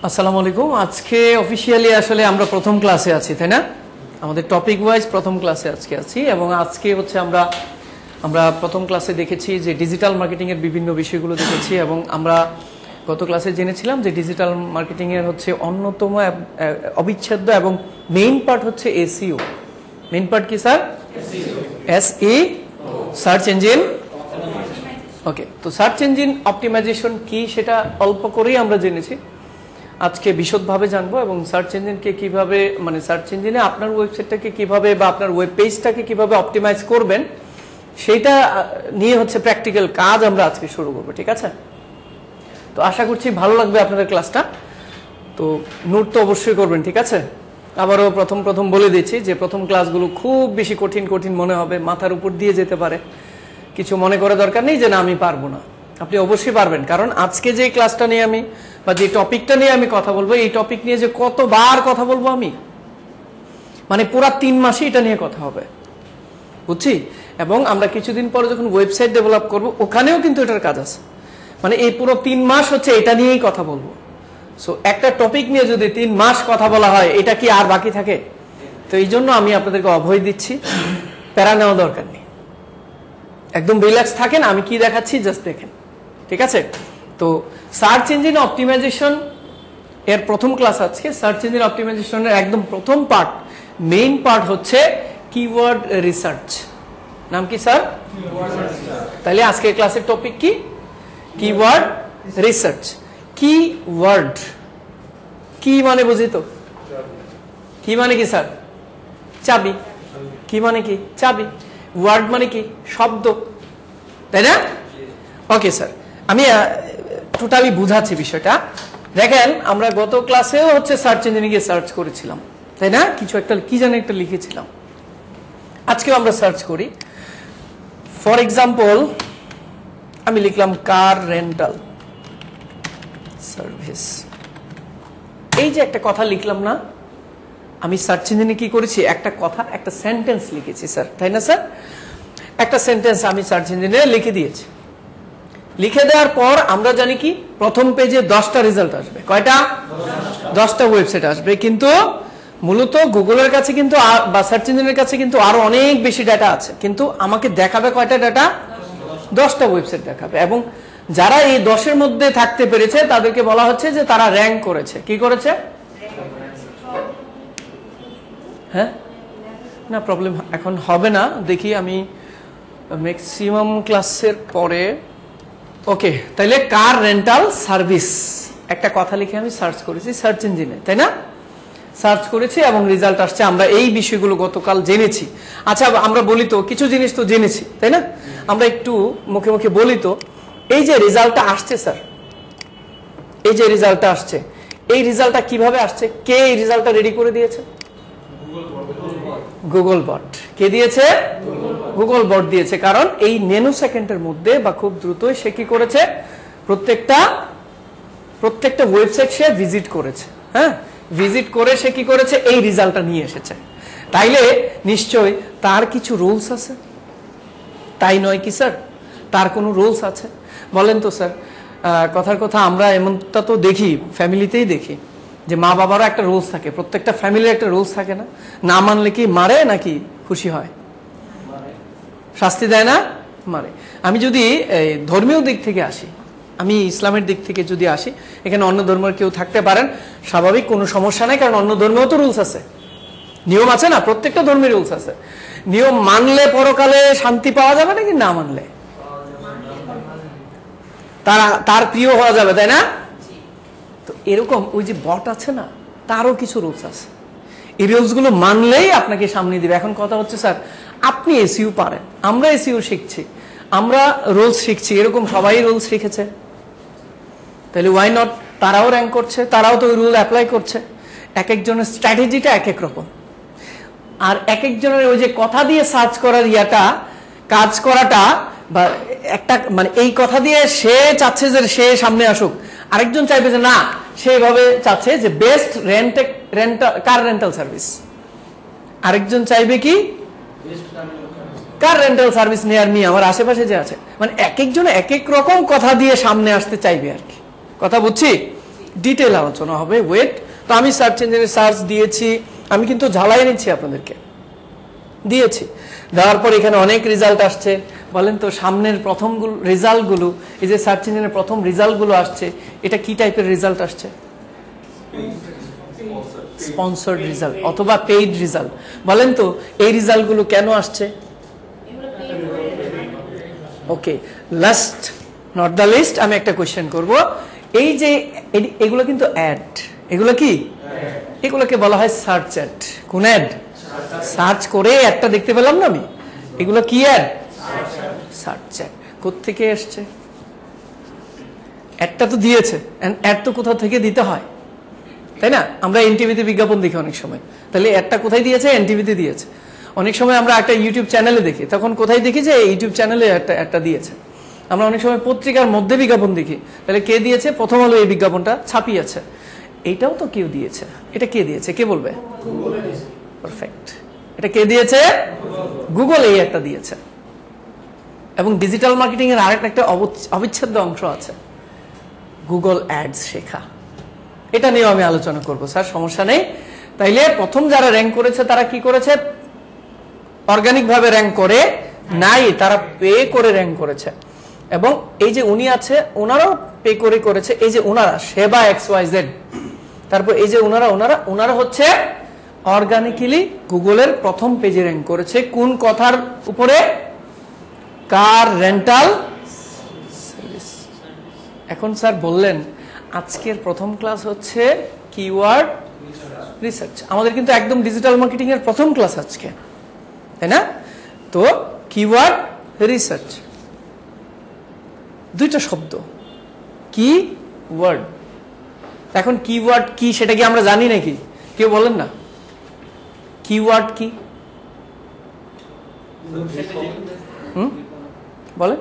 আসসালামু আলাইকুম। আজকে অফিশিয়ালি আসলে আমরা প্রথম ক্লাসে আছি, তাই না? আমাদের টপিক ওয়াইজ প্রথম ক্লাসে আজকে আছি এবং আজকে হচ্ছে আমরা প্রথম ক্লাসে দেখেছি যে ডিজিটাল মার্কেটিং এর বিভিন্ন বিষয়গুলো দেখেছি এবং আমরা গত ক্লাসে জেনেছিলাম যে ডিজিটাল মার্কেটিং এর হচ্ছে অন্যতম অবিচ্ছেদ্য এবং মেইন পার্ট হচ্ছে এসইও। মেইন পার্ট কি sir? SE, search engine. Okay, তো সার্চ ইঞ্জিন অপটিমাইজেশন কি সেটা অল্প করেই আমরা জেনেছি। আজকে বিশদভাবে জানবো এবং সার্চ ইঞ্জিনকে কিভাবে, মানে সার্চ ইঞ্জিনে আপনার ওয়েবসাইটটাকে কিভাবে বা আপনার ওয়েব পেজটাকে কিভাবে অপটিমাইজ করবেন সেইটা নিয়ে হচ্ছে প্র্যাকটিক্যাল কাজ আমরা আজকে শুরু করবো, ঠিক আছে? তো আশা করছি ভালো লাগবে আপনাদের ক্লাসটা। তো নোট তো অবশ্যই করবেন, ঠিক আছে? আবারও প্রথম বলে দিচ্ছি যে প্রথম ক্লাসগুলো খুব বেশি কঠিন মনে হবে, মাথার উপর দিয়ে যেতে পারে। কিছু মনে করা দরকার নেই যে না আমি পারবো না, আপনি অবশ্যই পারবেন। কারণ আজকে যে ক্লাসটা নিয়ে আমি বা যে টপিকটা নিয়ে আমি কথা বলবো, এই টপিক নিয়ে যে কতবার কথা বলবো আমি, মানে পুরা 3 মাসে এটা নিয়ে কথা হবে, বুঝছি? এবং আমরা কিছুদিন পরে যখন ওয়েবসাইট ডেভেলপ করব ওখানেও কিন্তু এটার কাজ আছে। মানে এই পুরো 3 মাস হচ্ছে এটা নিয়েই কথা বলবো। সো একটা টপিক নিয়ে যদি 3 মাস কথা বলা হয়, এটা কি আর বাকি থাকে? তো এই জন্য আমি আপনাদেরকে অভয় দিচ্ছি, প্যারা নেওয়া দরকার নেই, একদম রিল্যাক্স থাকেন। আমি কি দেখাচ্ছি জাস্ট দেখেন, ঠিক আছে? তো সার্চ ইঞ্জিন অপটিমাইজেশন এর প্রথম ক্লাস আজকে। সার্চ ইঞ্জিন অপটিমাইজেশনের একদম প্রথম পার্ট, মেইন পার্ট হচ্ছে কিওয়ার্ড রিসার্চ। নাম কি স্যার? তাহলে আজকের ক্লাসের টপিক কি? Keyword research. কিওয়ার্ড কি মানে বুঝি তো? কি মানে কি স্যার? চাবি। কি মানে কি? চাবি। ওয়ার্ড মানে কি? শব্দ, তাই না? ওকে স্যার, আমি টোটালি বুঝাচ্ছি বিষয়টা। দেখেন, আমরা গত ক্লাসেও হচ্ছে সার্চ ইঞ্জিনে গিয়ে সার্চ করেছিলাম, তাই না? কিছু একটা কি জানি একটা লিখেছিলাম। আজকেও আমরা সার্চ করি। ফর এক্সাম্পল আমি লিখলাম কার রেন্টাল সার্ভিস। এই যে একটা কথা লিখলাম না, আমি সার্চ ইঞ্জিনে কি করেছি? একটা কথা, একটা সেন্টেন্স লিখেছি স্যার, তাই না স্যার? একটা সেন্টেন্স আমি সার্চ ইঞ্জিনে লিখে দিয়েছি। লিখে দেওয়ার পর আমরা জানি কি প্রথম পেজে 10টা রেজাল্ট আসবে। কয়টা? 10টা ওয়েবসাইট আসবে। কিন্তু মূলত গুগলের কাছে কিন্তু বা সার্চ ইঞ্জিনের কাছে কিন্তু আরো অনেক বেশি ডাটা আছে, কিন্তু আমাকে দেখাবে কয়টা ডাটা? 10টা ওয়েবসাইট দেখাবে। এবং যারা এই 10-এর মধ্যে থাকতে পেরেছে তাদেরকে বলা হচ্ছে যে তারা র্যাঙ্ক করেছে। কি করেছে? হ্যাঁ, না প্রবলেম এখন হবে না, দেখি আমি ম্যাক্সিমাম ক্লাসের পরে। ওকে, তাইলে কার রেন্টাল সার্ভিস একটা কথা লিখে আমি সার্চ করেছি সার্চ ইঞ্জিনে, তাই না? সার্চ করেছি এবং রেজাল্ট আসছে। আমরা এই বিষয়গুলো গতকাল জেনেছি। আচ্ছা, আমরা বলি তো কিছু জিনিস তো জেনেছি, তাই না? আমরা একটু মুখে মুখে বলি তো, এই যে রেজাল্টটা আসছে স্যার, এই যে রেজাল্টটা আসছে, এই রেজাল্টটা কিভাবে আসছে? কে এই রেজাল্টটা রেডি করে দিয়েছে? গুগল বট। কে দিয়েছে? গুগল বট দিয়েছে। কারণ এই ন্যানো সেকেন্ডের মধ্যে বা খুব দ্রুতই সে কি করেছে? প্রত্যেকটা ওয়েবসাইট সে ভিজিট করেছে। হ্যাঁ, ভিজিট করে সে কি করেছে? এই রেজাল্টটা নিয়ে এসেছে। তাইলে নিশ্চয় তার কিছু রুলস আছে, তাই নয় কি স্যার? তার কোনো রুলস আছে? বলেন তো স্যার। কথার কথা আমরা এমনটা তো দেখি, ফ্যামিলিতেই দেখি যে মা বাবারও একটা রুলস থাকে, প্রত্যেকটা ফ্যামিলির একটা রুলস থাকে না? না মানলে কি মারে নাকি খুশি হয়? শাস্তি দেয় না, মারে। আমি যদি ধর্মীয় দিক থেকে আসি, আমি ইসলামের দিক থেকে যদি আসি, এখানে অন্য ধর্মের কেউ থাকতে পারেন, স্বাভাবিক, কোনো সমস্যা নাই। কারণ অন্য ধর্মেও তো রুলস আছে, নিয়ম আছে না? প্রত্যেকটা ধর্মের রুলস আছে। নিয়ম মানলে পরকালে শান্তি পাওয়া যাবে নাকি না মানলে তার প্রিয় হওয়া যাবে, তাই না? তো এরকম ওই যে বট আছে না, তারও কিছু রুলস আছে। এই রুলস গুলো মানলেই আপনাকে সামনে দিবে। এখন কথা হচ্ছে স্যার, আপনি এসইও পারেন, আমরা এসইও শিখছি, আমরা রুলস শিখছি, এরকম সবাই রুলস শিখেছে, তাহলে ওয়াই নট? তারাও র্যাঙ্ক করছে, তারাও তো ওই রুল অ্যাপ্লাই করছে। এক একজনের স্ট্র্যাটেজিটা এক এক রকম, আর এক একজনের ওই যে কথা দিয়ে সার্চ করার কাজ করাটা বা একটা, মানে এই কথা দিয়ে সে চাচ্ছে যে সে সামনে আসুক, আরেকজন চাইবে যে না, সেভাবে চাচ্ছে যে বেস্ট কার রেন্টাল সার্ভিস। আরেকজন চাইবে কি কার রেন্টাল সার্ভিস নিয়ার মি, আমার আশেপাশে যে আছে। মানে এক একজন এক এক রকম কথা দিয়ে সামনে আসতে চাইবে আর কি। কথা বুঝছি? ডিটেল আলোচনা হবে। ওয়েট, তো আমি সার্চ ইঞ্জিনে সার্চ দিয়েছি, আমি কিন্তু ঝালাই নিচ্ছি আপনাদেরকে, দিয়েছি, দেওয়ার পর এখানে অনেক রেজাল্ট আসছে। বলেন তো সামনের প্রথম রেজাল্টগুলো, এই যে সার্চ ইঞ্জিনের প্রথম রেজাল্টগুলো আসছে, এটা কি টাইপের রেজাল্ট আসছে? স্পন্সর্ড রেজাল্ট অথবা পেইড রেজাল্ট। বলেন তো এই রেজাল্টগুলো কেন আসছে? ওকে, লাস্ট নট দ্য লিস্ট, আমি একটা কোয়েশ্চেন করব। এই যে এগুলো কিন্তু অ্যাড, এগুলো কি? এগুলোকে বলা হয় সার্চ অ্যাড। কোন অ্যাড? সার্চ করে একটা দেখতে পেলাম না আমি, এগুলো কি অ্যাড? Search add. কোত্থেকে এসছে? অ্যাডটা তো দিয়েছে, অ্যাড তো কোথাও থেকে দিতে হয়, তাই না? আমরা এনটিভিতে বিজ্ঞাপন দেখি অনেক সময়, তাহলে অ্যাডটা কোথায় দিয়েছে? এনটিভিতে দিয়েছে। অনেক সময় আমরা একটা ইউটিউব চ্যানেলে দেখি, তখন কোথায় দেখি? যে ইউটিউব চ্যানেলে একটা দিয়েছে। আমরা অনেক সময় পত্রিকার মধ্যে বিজ্ঞাপন দেখি, তাহলে কে দিয়েছে? প্রথম আলো এই বিজ্ঞাপনটা ছাপিয়েছে। এইটাও তো কেউ দিয়েছে। এটা কে দিয়েছে? কে বলবে? পারফেক্ট। এটা কে দিয়েছে? গুগল এই একটা দিয়েছে। এবং ডিজিটাল মার্কেটিং এর আরেকটা অবিচ্ছেদ্য অংশ আছে, গুগল অ্যাডস শেখা। এটা নিয়েও আমি আলোচনা করব স্যার, সমস্যা নেই। তাইলে প্রথম যারা র্যাঙ্ক করেছে তারা কি করেছে? অর্গানিক ভাবে র্যাঙ্ক করে নাই, তারা পে করে র্যাঙ্ক করেছে। এবং এই যে উনি আছে, ওনারাও পে করে করেছে। এই যে ওনারা সেবা XYZ, তারপর এই যে ওনারা হচ্ছে অর্গানিক্যালি গুগলের প্রথম পেজে র্যাঙ্ক করেছে। কোন কথার উপরে? কার রেন্টাল সার্ভিস। এখন স্যার বললেন আজকের প্রথম ক্লাস হচ্ছে কিওয়ার্ড রিসার্চ। আমাদের কিন্তু একদম ডিজিটাল মার্কেটিং এর প্রথম ক্লাস আজকে, তাই না? তো কিওয়ার্ড রিসার্চ, দুইটা শব্দ, কি ওয়ার্ড। এখন কিওয়ার্ড কি সেটা কি আমরা জানি নাকি? কেউ বলেন না কিওয়ার্ড কি? বলেন।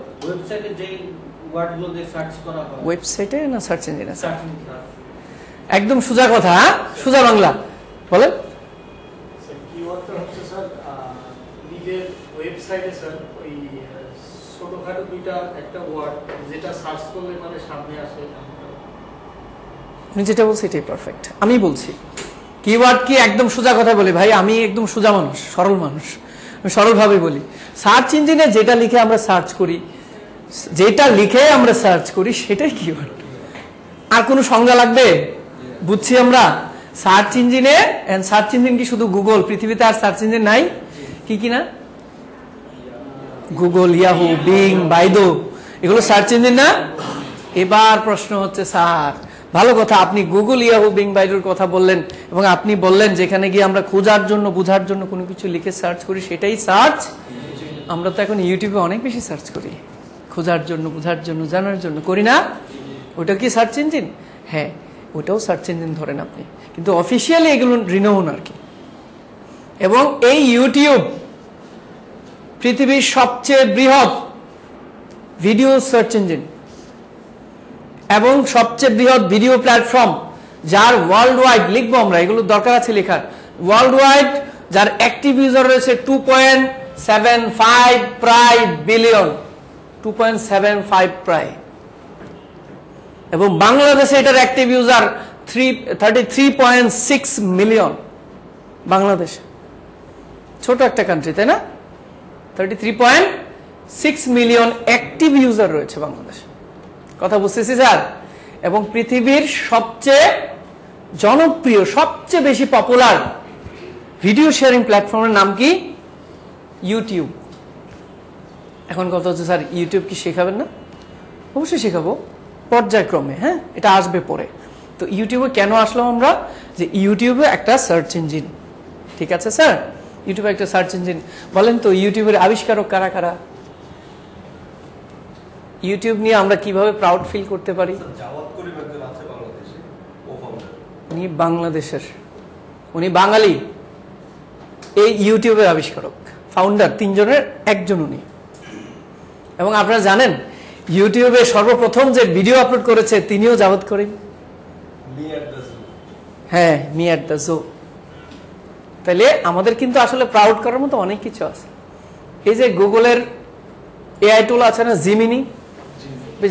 ওয়েবসাইটে না সার্চ ইঞ্জিনে? একদম সোজা কথা, সোজা বাংলা বলেন। কিওয়ার্ডটা হচ্ছে স্যার নিজের ওয়েবসাইটে স্যার ওই ছোটখাটো দুইটা একটা ওয়ার্ড যেটা সার্চ করলে মানে সামনে আসে। আপনি যেটা বলছেন এটাই পারফেক্ট। আমি বলছি কিওয়ার্ড কি, একদম সোজা কথা বলি ভাই, আমি একদম সোজা মানুষ, সরল মানুষ, আমি সরলভাবে বলি। সার্চ ইঞ্জিনে যেটা লিখে আমরা সার্চ করি, সেটাই কিওয়ার্ড। আর কোনো সংজ্ঞা লাগবে? বুঝছি আমরা। সার্চ ইঞ্জিনে, সার্চ ইঞ্জিন কি শুধু গুগল? পৃথিবীতে আর সার্চ ইঞ্জিন নাই? কি কি না? গুগল, ইয়াহু, বিং, বাইদো, এগুলো সার্চ ইঞ্জিন না? এবার প্রশ্ন হচ্ছে স্যার ভালো কথা, আপনি গুগল, ইয়াহু, বিং, বাইদোর কথা বললেন এবং আপনি বললেন যেখানে গিয়ে আমরা খোঁজার জন্য, বোঝার জন্য কোনো কিছু লিখে সার্চ করি সেটাই সার্চ। আমরা তো এখন ইউটিউবে অনেক বেশি সার্চ করি, খোঁজার জন্য, বোঝার জন্য, জানার জন্য, করি না? ওটা কি সার্চ ইঞ্জিন? হ্যাঁ, ওটাও সার্চ ইঞ্জিন ধরেন আপনি, কিন্তু অফিসিয়ালি এগুলো রিনোন আর কি। এবং এই ইউটিউব পৃথিবীর সবচেয়ে বৃহৎ ভিডিও সার্চ ইঞ্জিন এবং সবচেয়ে বৃহৎ ভিডিও প্ল্যাটফর্ম, যার ওয়ার্ল্ড ওয়াইড, লিখবো আমরা, এগুলো দরকার আছে লেখার, ওয়ার্ল্ড ওয়াইড যার অ্যাক্টিভ ইউজার রয়েছে 2.75 প্রায় বিলিয়ন, 2.75 প্রায়। এবং বাংলাদেশে এটার অ্যাক্টিভ ইউজার 33.6 মিলিয়ন। বাংলাদেশ ছোট একটা কান্ট্রি, তাই না? 33.6 মিলিয়ন অ্যাক্টিভ ইউজার রয়েছে বাংলাদেশে। কথা বুঝতেছি স্যার? এবং পৃথিবীর সবচেয়ে জনপ্রিয়, সবচেয়ে বেশি পপুলার ভিডিও শেয়ারিং প্ল্যাটফর্মের নাম কি? ইউটিউব। এখন কথা হচ্ছে স্যার ইউটিউব কি শেখাবেন না? অবশ্যই শেখাবো, পর্যায়ক্রমে। হ্যাঁ, এটা আসবে পরে। তো ইউটিউবে কেন আসলাম আমরা? যে ইউটিউবে একটা সার্চ ইঞ্জিন, ঠিক আছে স্যার? ইউটিউবে একটা সার্চ ইঞ্জিন। বলেন তো ইউটিউবের আবিষ্কারক কারা কারা? ইউটিউব নিয়ে আমরা কিভাবে প্রাউড ফিল করতে পারি? উনি বাংলাদেশের, উনি বাঙালি, এই ইউটিউবের আবিষ্কারক, ফাউন্ডার, 3 জনের একজন উনি। এবং আপনারা জানেন ইউটিউবে সর্বপ্রথম যে ভিডিও আপলোড করেছে তিনিও জাভেদ করিম। হ্যাঁ, মি অ্যাট দ্য জো। তাহলে আমাদের কিন্তু আসলে প্রাউড করার মতো অনেক কিছু আছে। এই যে গুগলের এআই টুল আছে না, জিমিনি,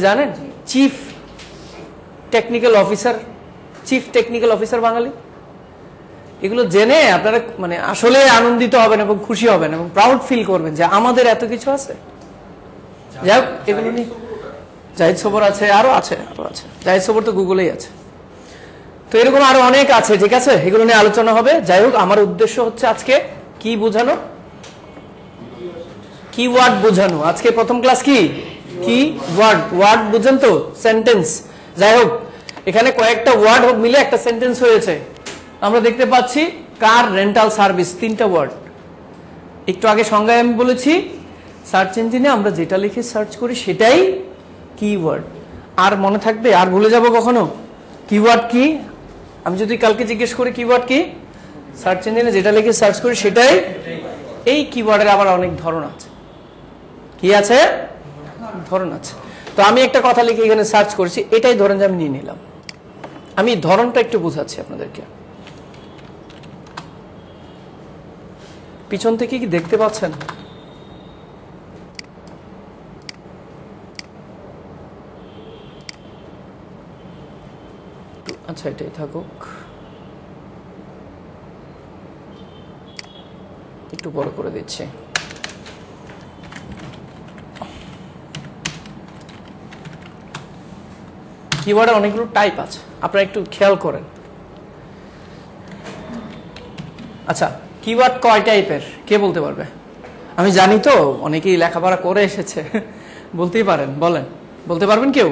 জানেন? Chief technical officer chief technical officer বাঙালি। এগুলো জেনে আপনারা মানে আসলে আনন্দিত হবেন এবং খুশি হবেন এবং প্রাউড ফিল করবেন যে আমাদের এত কিছু আছে। যাই হোক, এগুলো নিয়ে জাহিদ সবর আছে, আরো আছে। জাহিদ সবর তো গুগলেই আছে। তো এরকম আরো অনেক আছে, ঠিক আছে, এগুলো নিয়ে আলোচনা হবে। যাই হোক, আমার উদ্দেশ্য হচ্ছে আজকে কি বোঝানো, কিওয়ার্ড বোঝানো। আজকে প্রথম ক্লাস কি ওয়ার্ড, ওয়ার্ড বুঝেন তো, সেন্টেন্স। যাই হোক, এখানে কয়েকটা ওয়ার্ড মিলে একটা সেন্টেন্স হয়েছে। আমরা দেখতে পাচ্ছি কার রেন্টাল সার্ভিস, 3টা ওয়ার্ড। একটু আগে সংজ্ঞায় আমি বলেছি সার্চ ইঞ্জিনে আমরা যেটা লিখে সার্চ করি সেটাই কিওয়ার্ড। আর মনে থাকবে, আর ভুলে যাব কখনো? কিওয়ার্ড কি? আমি যদি কালকে জিজ্ঞেস করি কিওয়ার্ড কি, সার্চ ইঞ্জিনে যেটা লিখে সার্চ করি সেটাই। এই কিওয়ার্ডের আবার অনেক ধরন আছে। কি আছে? ধরন আছে। তো আমি একটা কথা লিখে এখানে সার্চ করছি, এটাই ধরেন যে আমি নিয়ে নিলাম। আমি ধরনটা একটু বোঝাচ্ছি আপনাদেরকে। পিছন থেকে কি দেখতে পাচ্ছেন? আচ্ছা, এটাই থাকুক, একটু বড় করে দিচ্ছি। কিওয়ার্ডের অনেকগুলো টাইপ আছে, আপনারা একটু খেয়াল করেন। আচ্ছা, কিওয়ার্ড কয় টাইপের কে বলতে পারবে? আমি জানি তো অনেকেই লেখাপড়া করে এসেছে, বলতেই পারেন, বলেন, বলতে পারবেন কেউ?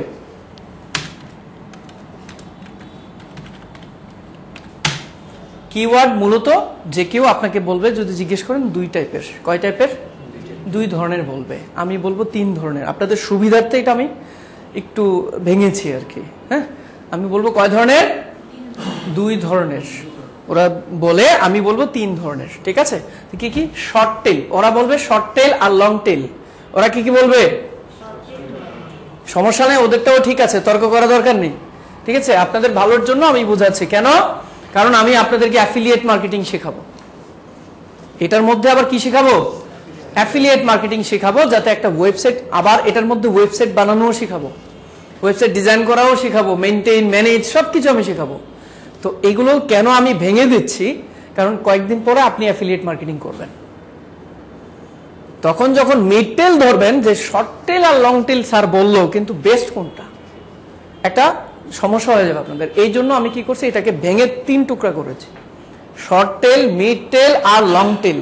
কিওয়ার্ড মূলত যে কেউ আপনাকে বলবে, যদি জিজ্ঞেস করেন 2 টাইপের। কয় টাইপের? 2 ধরনের বলবে। আমি বলবো 3 ধরনের। আপনাদের সুবিধার্থে এটা আমি একটু ভেঙেছি আর কি। হ্যাঁ, আমি বলবো কয় ধরনের? 2 ধরনের। ওরা বলে, আমি বলবো 3 ধরনের। ঠিক আছে, কি কি? শর্ট টেল, ওরা বলবে শর্ট টেল আর লং টেল। ওরা কি কি বলবে? সমস্যা নেই, ওদেরটাও ঠিক আছে, তর্ক করা দরকার নেই। ঠিক আছে, আপনাদের ভালোর জন্য আমি বোঝাচ্ছি। কেন? কারণ আমি আপনাদেরকে অ্যাফিলিয়েট মার্কেটিং শেখাবো। এটার মধ্যে আবার কি শেখাবো? অ্যাফিলিয়েট মার্কেটিং শেখাবো, যাতে একটা ওয়েবসাইট, আবার এটার মধ্যে ওয়েবসাইট বানানোও শেখাবো, ওয়েবসাইট ডিজাইন করাও শেখাবো, মেইনটেইন, ম্যানেজ সবকিছু আমি শেখাবো। তো এগুলো কেন আমি ভেঙে দিচ্ছি? কারণ কয়েকদিন পরে আপনি অ্যাফিলিয়েট মার্কেটিং করবেন, তখন যখন মিড টেল ধরবেন যে শর্ট টেল আর লং টেল স্যার বললো, কিন্তু বেস্ট কোনটা, একটা সমস্যা হয়ে যাবে আপনাদের। এই জন্য আমি কি করছি, এটাকে ভেঙে 3 টুকরা করেছি, শর্ট টেল, মিড টেল আর লং টেল।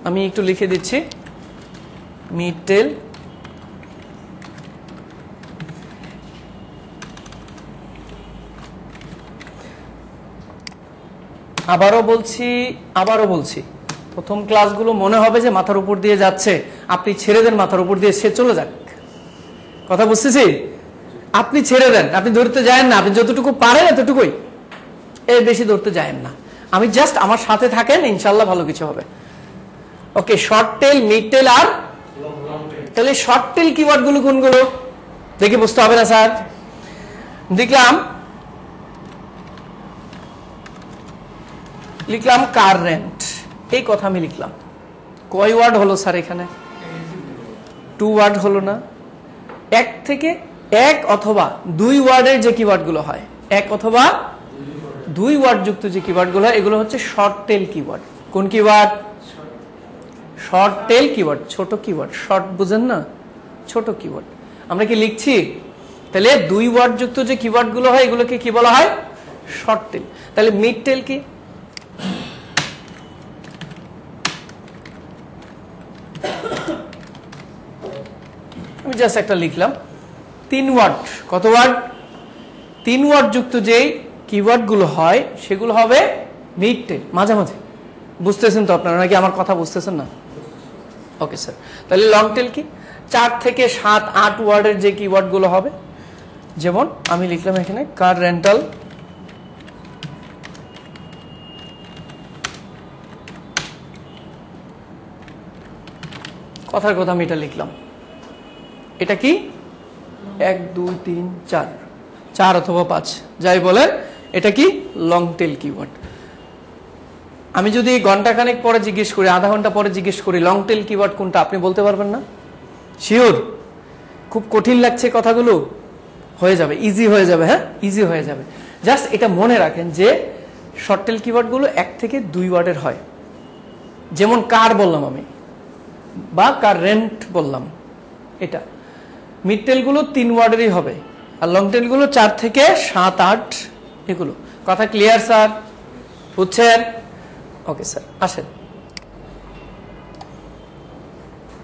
আমি একটু লিখে দিচ্ছি, মিড টেল, আবারও বলছি, প্রথম ক্লাসগুলো মনে হবে যে মাথার উপর দিয়ে যাচ্ছে, আপনি ছেড়ে দেন, মাথার উপর দিয়ে সে চলে যাক। কথা বুঝতেছি? আপনি ছেড়ে দেন, আপনি ধরতে যায়েন না, আপনি যতটুকু পারেন এতটুকুই, এর বেশি ধরতে যায়েন না। আমি জাস্ট আমার সাথে থাকেন, ইনশাল্লাহ ভালো কিছু হবে। ওকে, শর্ট টেল, মিড টেল আর তাহলে শর্ট টেল কিওয়ার্ড গুলো কোনগুলো দেখে বুঝতে হবে না স্যার? লিখলাম কার রেন্ট, এই কথা আমি লিখলাম। কয় ওয়ার্ড হলো স্যার এখানে? 2 ওয়ার্ড হলো না? 1 অথবা 2 ওয়ার্ডের যে কিওয়ার্ড গুলো হয়, 1 অথবা 2 ওয়ার্ড যুক্ত যে কিওয়ার্ড গুলো হয়, এগুলো হচ্ছে শর্ট টেল কিওয়ার্ড। কোন কিওয়ার্ড? শর্ট টেল কিওয়ার্ড, ছোট কিওয়ার্ড। শর্ট বুঝেন না, ছোট কিওয়ার্ড। আমরা কি লিখছি? তাহলে 2 ওয়ার্ড যুক্ত যে কিওয়ার্ড গুলো হয়, এগুলোকে কি বলা হয়? Short tail. তাহলে মিড টেল কি? আমি জাস্ট একটা লিখলাম 3 ওয়ার্ড। কত ওয়ার্ড? 3 ওয়ার্ড যুক্ত যে কিওয়ার্ড গুলো হয় সেগুলো হবে মিড টেল। মাঝামাঝি বুঝতেছেন তো আপনারা, নাকি আমার কথা বুঝতেছেন না? ওকে স্যার, তাহলে লং টেল কি? 4 থেকে 7, 8 ওয়ার্ডের যে কিওয়ার্ড গুলো হবে, যেমন আমি লিখলাম এখানে কার রেন্টাল, কথার কথা আমি এটা লিখলাম। এটা কি? 1 2 3 4 অথবা 5 যাই বলেন, এটা কি? Long tail keyword. আমি যদি ঘন্টাখানেক পরে জিজ্ঞেস করি, আধা ঘন্টা পরে জিজ্ঞেস করি লং টেল কিওয়ার্ড কোনটা, আপনি বলতে পারবেন না? শিওর? খুব কঠিন লাগছে কথাগুলো? হয়ে যাবে, ইজি হয়ে যাবে। হ্যাঁ, ইজি হয়ে যাবে। জাস্ট এটা মনে রাখেন যে শর্ট টেল কিওয়ার্ডগুলো 1 থেকে 2 ওয়ার্ডের হয়। যেমন কার বললাম আমি, বা কার রেন্ট বললাম, এটা মিড টেলগুলো 3 ওয়ার্ডেরই হবে, আর লং টেলগুলো 4 থেকে 7, 8 এগুলো। কথা ক্লিয়ার স্যার? বুঝছেন? ওকে স্যার, আসেন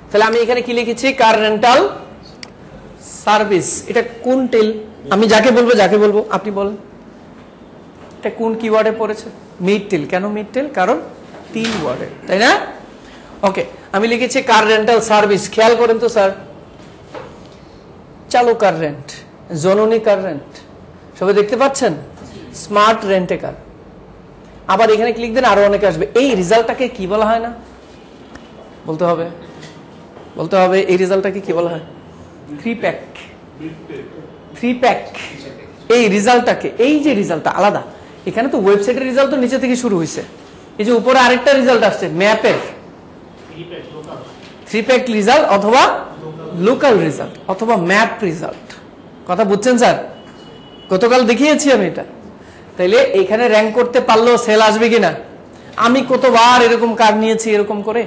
তাহলে আমি এখানে কি লিখেছি, কার রেন্টাল সার্ভিস। এটা কোন টেল? আমি যাকে বলবো আপনি বলেন এটা কোন কিওয়ার্ডে পড়েছে? মিড টেল। কেন মিড টেল? কারণ 3 ওয়ার্ডের, তাই না? ওকে, আমি লিখেছি কার রেন্টাল সার্ভিস। খেয়াল করেন তো স্যার, চালু কার রেন্ট, জননী কার রেন্ট, সবাই দেখতে পাচ্ছেন? স্মার্ট রেন্টে কার। আবার এখানে ক্লিক দেন, আরো অনেকে আসবে। এই রেজাল্টটাকে কি বলা হয় না? বলতে হবে এই রেজাল্টটাকে কি বলা হয়? 3 প্যাক। এই রেজাল্টটাকে, এই যে রেজাল্টটা আলাদা, এখানে তো ওয়েবসাইটের রেজাল্ট তো নিচে থেকে শুরু হয়েছে, এই যে উপরে আরেকটা রেজাল্ট আসছে ম্যাপের 3 প্যাক রেজাল্ট, অথবা লোকাল রেজাল্ট, অথবা ম্যাপ রেজাল্ট। কথা বুঝছেন স্যার? গতকাল দেখিয়েছি আমি এটা। তাইলে এখানে র্যাঙ্ক করতে পারলেও সেল আসবে কিনা? আমি কতবার এরকম কার নিয়েছি, এরকম করে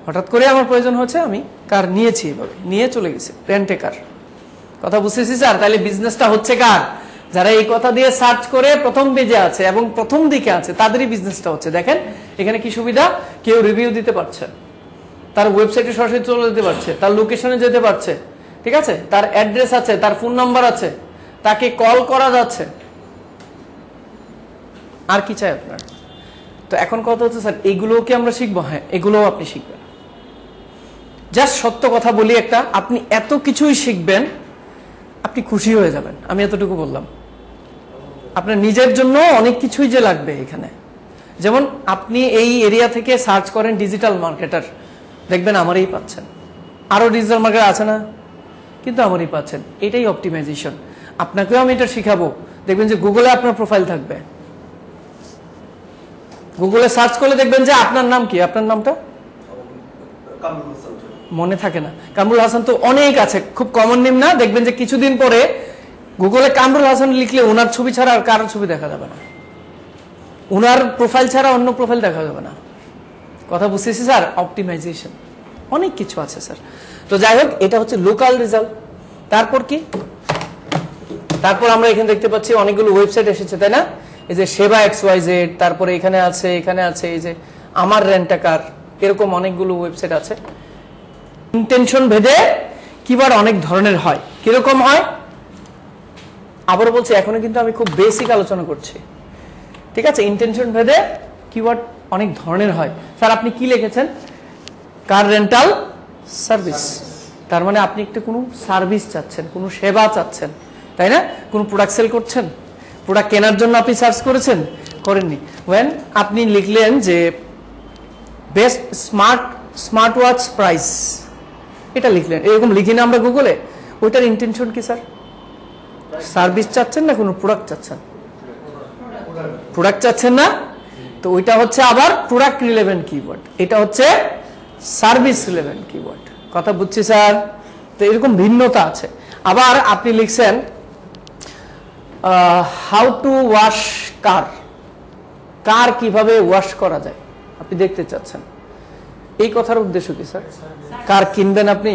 হঠাৎ করে আমার প্রয়োজন হচ্ছে, আমি কার নিয়েছি, এভাবে নিয়ে চলে গেছি রেন্টে কার। কথা বুঝতেছি স্যার? তাহলে বিজনেসটা হচ্ছে কার? যারা এই কথা দিয়ে সার্চ করে প্রথম পেজে আছে এবং প্রথম দিকে আছে, তাদেরই বিজনেসটা হচ্ছে। দেখেন এখানে কি সুবিধা, কেউ রিভিউ দিতে পারছে, তার ওয়েবসাইটে সরাসরি চলে যেতে পারছে, তার লোকেশনে যেতে পারছে, ঠিক আছে, তার অ্যাড্রেস আছে, তার ফোন নাম্বার আছে, তাকে কল করা যাচ্ছে। আর কি চাই আপনার? তো এখন কথা হচ্ছে স্যার এগুলোও কি আমরা শিখবো? হ্যাঁ, এগুলোও আপনি শিখবেন। জাস্ট সত্য কথা বলি একটা, আপনি এত কিছুই শিখবেন, আপনি খুশি হয়ে যাবেন। আমি এতটুকু বললাম, আপনার নিজের জন্য অনেক কিছুই যে লাগবে এখানে। যেমন আপনি এই এরিয়া থেকে সার্চ করেন ডিজিটাল মার্কেটার, দেখবেন আমারই পাচ্ছেন। আরো ডিজিটাল মার্কেটার আছে না, কিন্তু আমারই পাচ্ছেন। এটাই অপটিমাইজেশন। আপনাকেও আমি এটা শিখাবো। দেখবেন যে গুগলে আপনার প্রোফাইল থাকবে, গুগলে সার্চ করলে দেখবেন যে আপনার নাম কি, আপনার নামটা মনে থাকে না। কামরুল হাসান তো অনেক আছে, খুব কমন নেম না। দেখবেন যে কিছুদিন পরে গুগলে কামরুল হাসান লিখলে ওনার ছবি ছাড়া আর কারোর ছবি দেখা যাবে না, ওনার প্রোফাইল ছাড়া অন্য প্রোফাইল দেখা যাবে না। কথা বুঝতেছি স্যার? অপটিমাইজেশন অনেক কিছু আছে স্যার। তো যাই হোক, এটা হচ্ছে লোকাল রেজাল্ট। তারপর কি? তারপর আমরা এখানে দেখতে পাচ্ছি অনেকগুলো ওয়েবসাইট এসেছে, তাই না? এই যে সেবা XYZ, তারপরে এখানে আছে এই যে আমার রেন্টাকার, এরকম অনেকগুলো ওয়েবসাইট আছে। ইন্টেনশন ভেদে কিওয়ার্ড অনেক ধরনের হয়। কিরকম হয়? আবারও বলছি, এখনো কিন্তু আমি খুব বেসিক আলোচনা করছি, ঠিক আছে? ইন্টেনশন ভেদে কিওয়ার্ড অনেক ধরনের হয়। স্যার আপনি কি লিখেছেন? কার রেন্টাল সার্ভিস। তার মানে আপনি একটা কোনো সার্ভিস চাচ্ছেন, কোনো সেবা চাচ্ছেন, তাই না? কোনো প্রোডাক্ট সেল করছেন, প্রোডাক্ট কেনার জন্য আপনি সার্চ করেছেন, করেননি। ওয়েন আপনি লিখলেন যে বেস্ট স্মার্ট ওয়াচ প্রাইস, এটা লিখলেন, এরকম লিখি না আমরা গুগলে। ওইটার ইন্টেনশন কি স্যার? সার্ভিস চাচ্ছেন না কোনো প্রোডাক্ট চাচ্ছেন? প্রোডাক্ট চাচ্ছেন না, তো ওইটা হচ্ছে আবার প্রোডাক্ট রিলেভেন্ট কিওয়ার্ড, এটা হচ্ছে সার্ভিস রিলেভেন্ট কিওয়ার্ড। কথা বুঝছি স্যার? তো এরকম ভিন্নতা আছে। আবার আপনি লিখছেন হাউ টু ওয়াশ কার, কার কিভাবে ওয়াশ করা যায় আপনি দেখতে চাচ্ছেন। এই কথার উদ্দেশ্য কি স্যার? কার কিনবেন আপনি?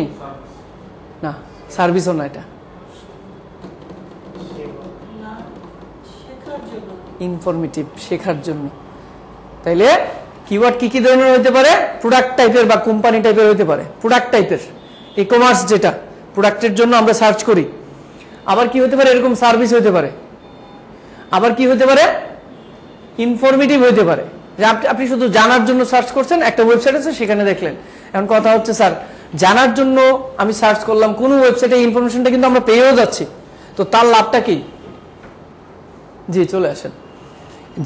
না, সার্ভিসও না, এটা ইনফরমেটিভ, শেখার জন্য। তাইলে কিওয়ার্ড কি কি ধরনের হতে পারে? প্রোডাক্ট টাইপের বা কোম্পানি টাইপের হতে পারে। প্রোডাক্ট টাইপের, ই কমার্স যেটা প্রোডাক্টের জন্য আমরা সার্চ করি। আবার কি হতে পারে? এরকম সার্ভিস হতে পারে। আবার কি হতে পারে? ইনফরমেটিভ হতে পারে, যে আপনি শুধু জানার জন্য সার্চ করছেন, একটা ওয়েবসাইট আছে সেখানে দেখলেন। এখন কথা হচ্ছে স্যার, জানার জন্য আমি সার্চ করলাম, কোন ওয়েবসাইটে ইনফরমেশনটা কিন্তু আমরা পেয়েও যাচ্ছি, তো তার লাভটা কি? জি চলে আসেন।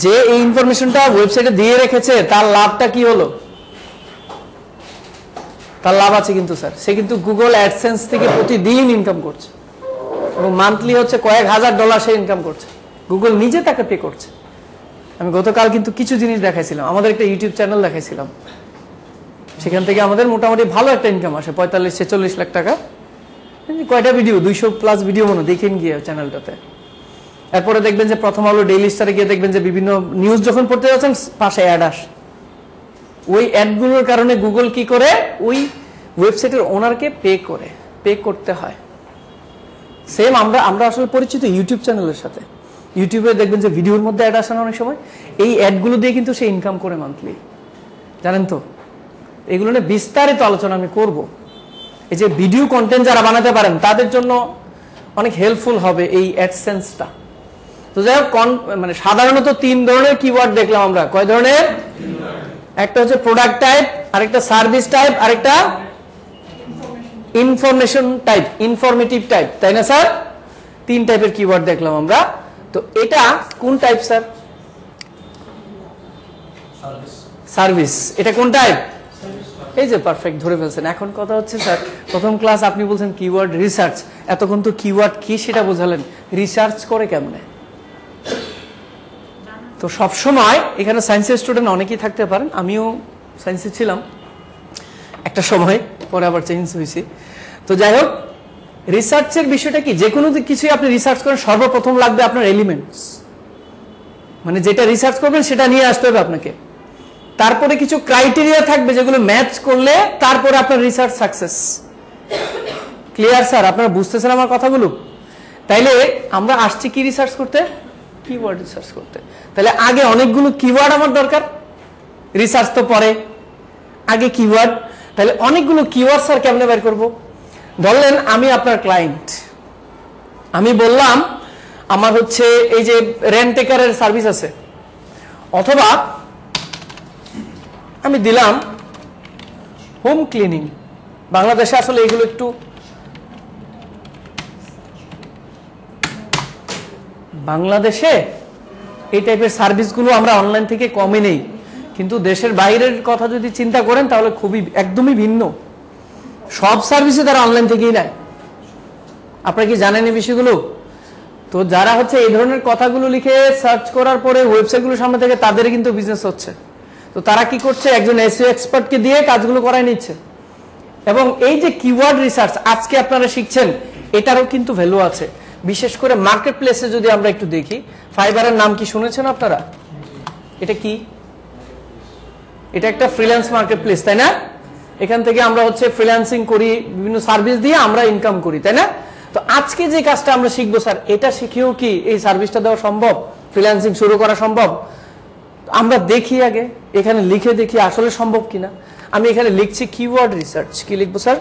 যে এই ইনফরমেশনটা ওয়েবসাইটে দিয়ে রেখেছে, তার লাভটা কি হলো? তার লাভ আছে কিন্তু স্যার, সে কিন্তু গুগল অ্যাডসেন্স থেকে প্রতিদিন ইনকাম করছে, এবং মান্থলি হচ্ছে কয়েক হাজার ডলার সে ইনকাম করছে। গুগল নিজে তাকে পে করছে। আমি গতকাল কিন্তু কিছু জিনিস দেখাইছিলাম, আমাদের একটা ইউটিউব চ্যানেল দেখাইছিলাম, সেখান থেকে আমাদের মোটামুটি ভালো একটা ইনকাম আসে, 45-46 লাখ টাকা। কয়টা ভিডিও, 200+ ভিডিও মনে দেখেন গিয়ে চ্যানেলটাতে। এরপরে দেখবেন যে প্রথম আলো ডেইলি স্টারে গিয়ে দেখবেন যে বিভিন্ন নিউজ যখন পড়তে যাচ্ছেন পাশে অ্যাড আসে। ওই অ্যাডগুলোর কারণে গুগল কি করে, ওই ওয়েবসাইটের ওনারকে পে করতে হয়। সেম আমরা আসলে পরিচিত ইউটিউব চ্যানেলের সাথে। ইউটিউবে দেখবেন যে ভিডিওর মধ্যে অ্যাড আসে না অনেক সময়, এই অ্যাডগুলো দিয়ে কিন্তু সে ইনকাম করে মান্থলি, জানেন তো। এগুলো নিয়ে বিস্তারিত আলোচনা আমি করব। এই যে ভিডিও কন্টেন্ট যারা বানাতে পারেন তাদের জন্য অনেক হেল্পফুল হবে এই অ্যাডসেন্সটা। তো যাই হোক, মানে সাধারণত 3 ধরনের কিওয়ার্ড দেখলাম আমরা। কয় ধরনের? একটা হচ্ছে প্রোডাক্ট টাইপ, আরেকটা সার্ভিস টাইপ, আরেকটা ইনফরমেশন টাইপ, ইনফরমেটিভ টাইপ, তাই না স্যার? 3 টাইপের কিওয়ার্ড দেখলাম আমরা। তো এটা কোন টাইপ স্যার? সার্ভিস। এটা কোন টাইপ? এই যে পারফেক্ট ধরে ফেলছেন। এখন কথা হচ্ছে স্যার, প্রথম ক্লাস আপনি বলছেন কিওয়ার্ড রিসার্চ, এতক্ষণ তো কিওয়ার্ড কি সেটা বোঝালেন, রিসার্চ করে কেমনে? তো সবসময় এখানে সায়েন্সের স্টুডেন্ট অনেকেই থাকতে পারেন, আমিও সায়েন্সে ছিলাম একটা সময়, পরে আবার চেঞ্জ হয়েছি। তো যাই হোক, রিসার্চের বিষয়টা কি, যে কোনো কিছুই আপনি রিসার্চ করেন সর্বপ্রথম লাগবে আপনার এলিমেন্টস, মানে যেটা রিসার্চ করবেন সেটা নিয়ে আসতে হবে আপনাকে। তারপরে কিছু ক্রাইটেরিয়া থাকবে যেগুলো ম্যাচ করলে তারপরে আপনার রিসার্চ সাকসেস। Clear sir? আপনারা বুঝতেছেন আমার কথাগুলো? তাইলে আমরা আসছি কি রিসার্চ করতে? কিওয়ার্ড রিসার্চ করতে। তাহলে আগে অনেকগুলো কিওয়ার্ড আমার দরকার, রিসার্চ তো পরে, আগে কিওয়ার্ড। তাহলে অনেকগুলো কিওয়ার্ড স্যার কেমনে বের করব? ধরলেন আমি আপনার ক্লায়েন্ট, আমি বললাম আমার হচ্ছে এই যে রেন্ট টেকারের সার্ভিস আছে, অথবা আমি দিলাম হোম ক্লিনিং। বাংলাদেশে আসলে এগুলো একটু, বাংলাদেশে এই টাইপের সার্ভিসগুলো আমরা অনলাইন থেকে কমে নেই, কিন্তু দেশের বাইরের কথা যদি চিন্তা করেন তাহলে খুবই একদমই ভিন্ন। সব সার্ভিসে তারা অনলাইন থেকেই নেয়। আপনারা কি জানেন এই বিষয়গুলো? তো যারা হচ্ছে এই ধরনের কথাগুলো লিখে সার্চ করার পরে ওয়েবসাইটগুলোর সামনে থেকে তাদের কিন্তু বিজনেস হচ্ছে। তো তারা কি করছে, একজন এসইও এক্সপার্টকে দিয়ে কাজগুলো করাই নিচ্ছে। এবং এই যে কিওয়ার্ড রিসার্চ আজকে আপনারা শিখছেন, এটারও কিন্তু ভ্যালু আছে। বিশেষ করে মার্কেট প্লেসে যদি আমরা একটু দেখি, ফাইবারের নাম কি শুনেছেন আপনারা? এটা কি? এটা একটা ফ্রিল্যান্স মার্কেট প্লেস, তাই না? এখান থেকে আমরা হচ্ছে ফ্রিল্যান্সিং করি, বিভিন্ন সার্ভিস দিয়ে আমরা ইনকাম করি, তাই না? তো আজকে যে কাজটা আমরা শিখবো স্যার, এটা শিখেও কি এই সার্ভিসটা দেওয়া সম্ভব, ফ্রিল্যান্সিং শুরু করা সম্ভব? আমরা দেখি আগে, এখানে লিখে দেখি আসলে সম্ভব কিনা। আমি এখানে লিখছি কিওয়ার্ড রিসার্চ। কি লিখবো স্যার?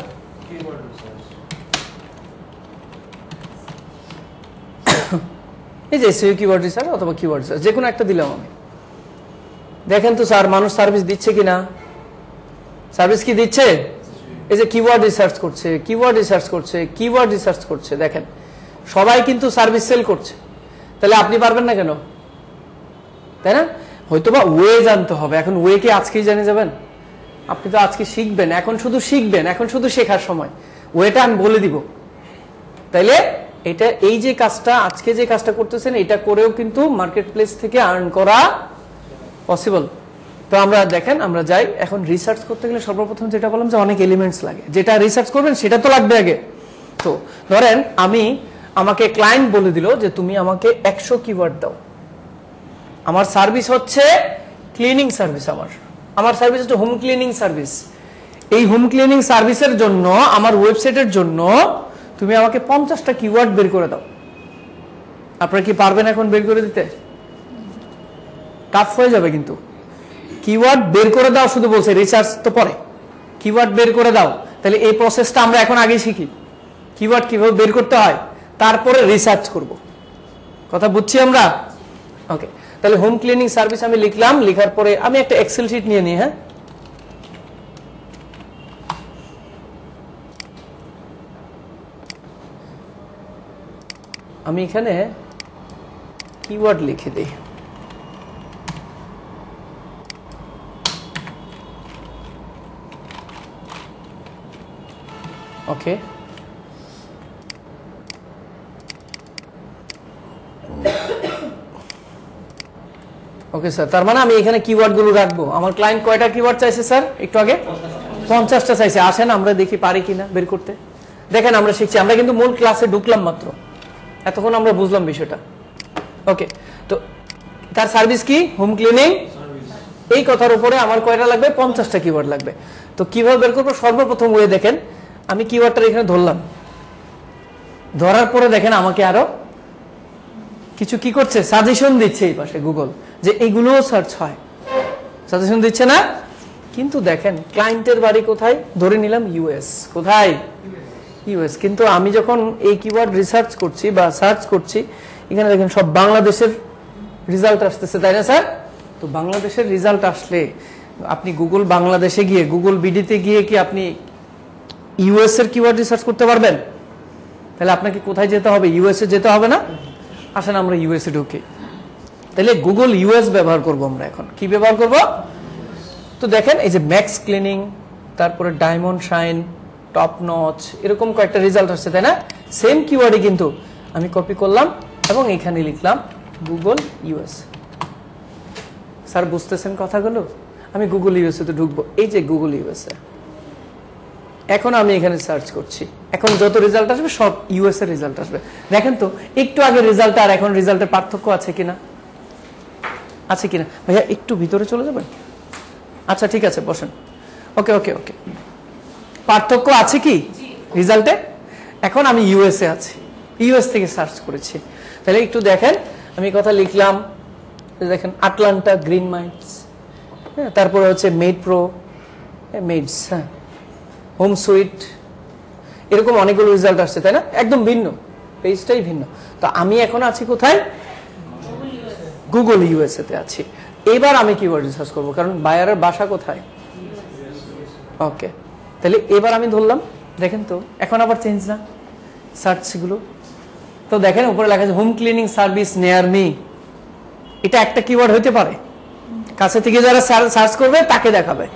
এই যে এসইও কিওয়ার্ড রিসার্চ অথবা কিওয়ার্ড রিসার্চ, যে কোনো একটা দিলাম আমি। দেখেন তো স্যার মানুষ সার্ভিস দিচ্ছে কিনা। সার্ভিস কি দিচ্ছে? এই যে কিওয়ার্ড রিসার্চ করছে, কিওয়ার্ড রিসার্চ করছে, কিওয়ার্ড রিসার্চ করছে, দেখেন সবাই কিন্তু সার্ভিস সেল করছে। তাহলে আপনি পারবেন না কেন? তাই না? হয়তোবা ওয়ে জানতে হবে। এখন ওয়ে কি আজকেই জেনে যাবেন? আপনি তো আজকে শিখবেন, এখন শুধু শিখবেন, এখন শুধু শেখার সময়। ওয়েটা আমি বলে দিব। তাইলে এটা, এই যে কাজটা আজকে যে কাজটা করতেছেন, এটা করেও কিন্তু মার্কেট প্লেস থেকে আর্ন করা পসিবল। তো আমরা দেখেন, আমরা যাই এখন রিসার্চ করতে গেলে সর্বপ্রথম যেটা বললাম যে অনেক এলিমেন্টস লাগে। যেটা রিসার্চ করবেন সেটা তো লাগবে আগে। তো ধরেন আমাকে ক্লায়েন্ট বলে দিল যে তুমি আমাকে 100 কিওয়ার্ড দাও। আমার সার্ভিস হচ্ছে ক্লিনিং সার্ভিস, আমার সার্ভিস হচ্ছে হোম ক্লিনিং সার্ভিস। এই হোম ক্লিনিং সার্ভিসের জন্য আমার ওয়েবসাইটের জন্য তুমি আমাকে 50টা কিওয়ার্ড বের করে দাও। আপনারা কি পারবেন এখন বের করে দিতে? টাফ হয়ে যাবে কিন্তু। কিওয়ার্ড বের করে দাও শুধু বলছে, রিসার্চ তো পরে। কিওয়ার্ড বের করে দাও, তাহলে এই প্রসেসটা আমরা এখন আগে শিখি। কিওয়ার্ড কিভাবে বের করতে হয়, তারপরে রিসার্চ করব। কথা বুঝছি আমরা? ওকে, তাহলে হোম ক্লিনিং সার্ভিস আমি লিখলাম। লেখার পরে আমি একটা এক্সেল শিট নিয়ে নিই। হ্যাঁ, আমি এখানে কিওয়ার্ড লিখে দিই। ওকে, ওকে স্যার, তার মানে আমি এখানে কিওয়ার্ড গুলো রাখবো। আমার ক্লায়েন্ট কয়টা কিওয়ার্ড চাইছে স্যার? একটু আগে 50টা চাইছে। আসেন আমরা দেখি পারি কিনা বের করতে। দেখেন আমরা শিখছি, আমরা কিন্তু মূল ক্লাসে ঢুকলাম মাত্র, এতক্ষণ আমরা বুঝলাম বিষয়টা। ওকে, তো তার সার্ভিস কি? Home cleaning. এই কথার উপরে আমার কয়টা লাগবে? 50টা কিওয়ার্ড লাগবে। তো কিভাবে বের করবো? সর্বপ্রথম ওয়ে দেখেন, আমি কিওয়ার্ডটা এখানে ধরলাম, ধরার পরে দেখেন আমাকে আরো কিছু কি করছে, সাজেশন দিচ্ছে এই পাশে গুগল, যে এইগুলোও সার্চ হয়, সাজেশন দিচ্ছে না? কিন্তু দেখেন ক্লায়েন্টের বাড়ি কোথায়? ধরে নিলাম ইউএস। কোথায়? ইউএস। কিন্তু আমি যখন এই কিওয়ার্ড রিসার্চ করছি বা সার্চ করছি, এখানে দেখেন সব বাংলাদেশের রেজাল্ট আসতেছে, তাই না স্যার? তো বাংলাদেশের রেজাল্ট আসলে আপনি গুগল বাংলাদেশে গিয়ে, গুগল বিডিতে গিয়ে কি আপনি ইউএস এর কিওয়ার্ড রিসার্চ করতে পারবেন? তাহলে আপনাকে কোথায় যেতে হবে? ইউএসএ যেতে হবে না? আসেন আমরা ইউএসএ ঢুকি। তাহলে গুগল ইউএস ব্যবহার করব আমরা। এখন কি ব্যবহার করব? তো দেখেন এই যে ম্যাক্স ক্লিনিং, তারপরে ডায়মন্ড শাইন, টপ নচ, এরকম কয়েকটা রেজাল্ট আসছে, তাই না? সেম কিওয়ার্ডে কিন্তু আমি কপি করলাম এবং এখানে লিখলাম গুগল ইউএস। স্যার বুঝতেছেন কথাগুলো? আমি গুগল ইউএসএ তে ঢুকবো, এই যে গুগল ইউএসএ। এখন আমি এখানে সার্চ করছি, এখন যত রেজাল্ট আসবে সব ইউএস এর রেজাল্ট আসবে। দেখেন তো একটু আগে রেজাল্ট আর এখন রেজাল্টের পার্থক্য আছে কিনা? আছে কিনা ভাইয়া? একটু ভিতরে চলে যাবেন। আচ্ছা ঠিক আছে, বসেন। ওকে ওকে ওকে, পার্থক্য আছে কি রেজাল্টে? এখন আমি ইউএসএ আছি, ইউএস থেকে সার্চ করেছি। তাহলে একটু দেখেন, আমি কথা লিখলাম, দেখেন আটলান্টা গ্রিন মাইন্স, হ্যাঁ, তারপরে হচ্ছে মেড প্রো, মেডস, হ্যাঁ, হোম সুইট, এরকম অনেকগুলো রেজাল্ট আসছে, তাই না? একদম ভিন্ন, পেজটাই ভিন্ন। তো আমি এখন আছি কোথায়? গুগল ইউএসএ তে আছি। এবার আমি কিওয়ার্ড রিসার্চ করবো, কারণ বায়ারের বাসা কোথায়? ওকে, তাহলে এবার আমি ধরলাম, দেখেন তো এখন আবার চেঞ্জ না সার্চ গুলো? তো দেখেন উপরে লেখা আছে home cleaning service near me. এটা একটা কিওয়ার্ড হইতে পারে, কাছে থেকে যারা সার্চ করবে তাকে দেখাবে,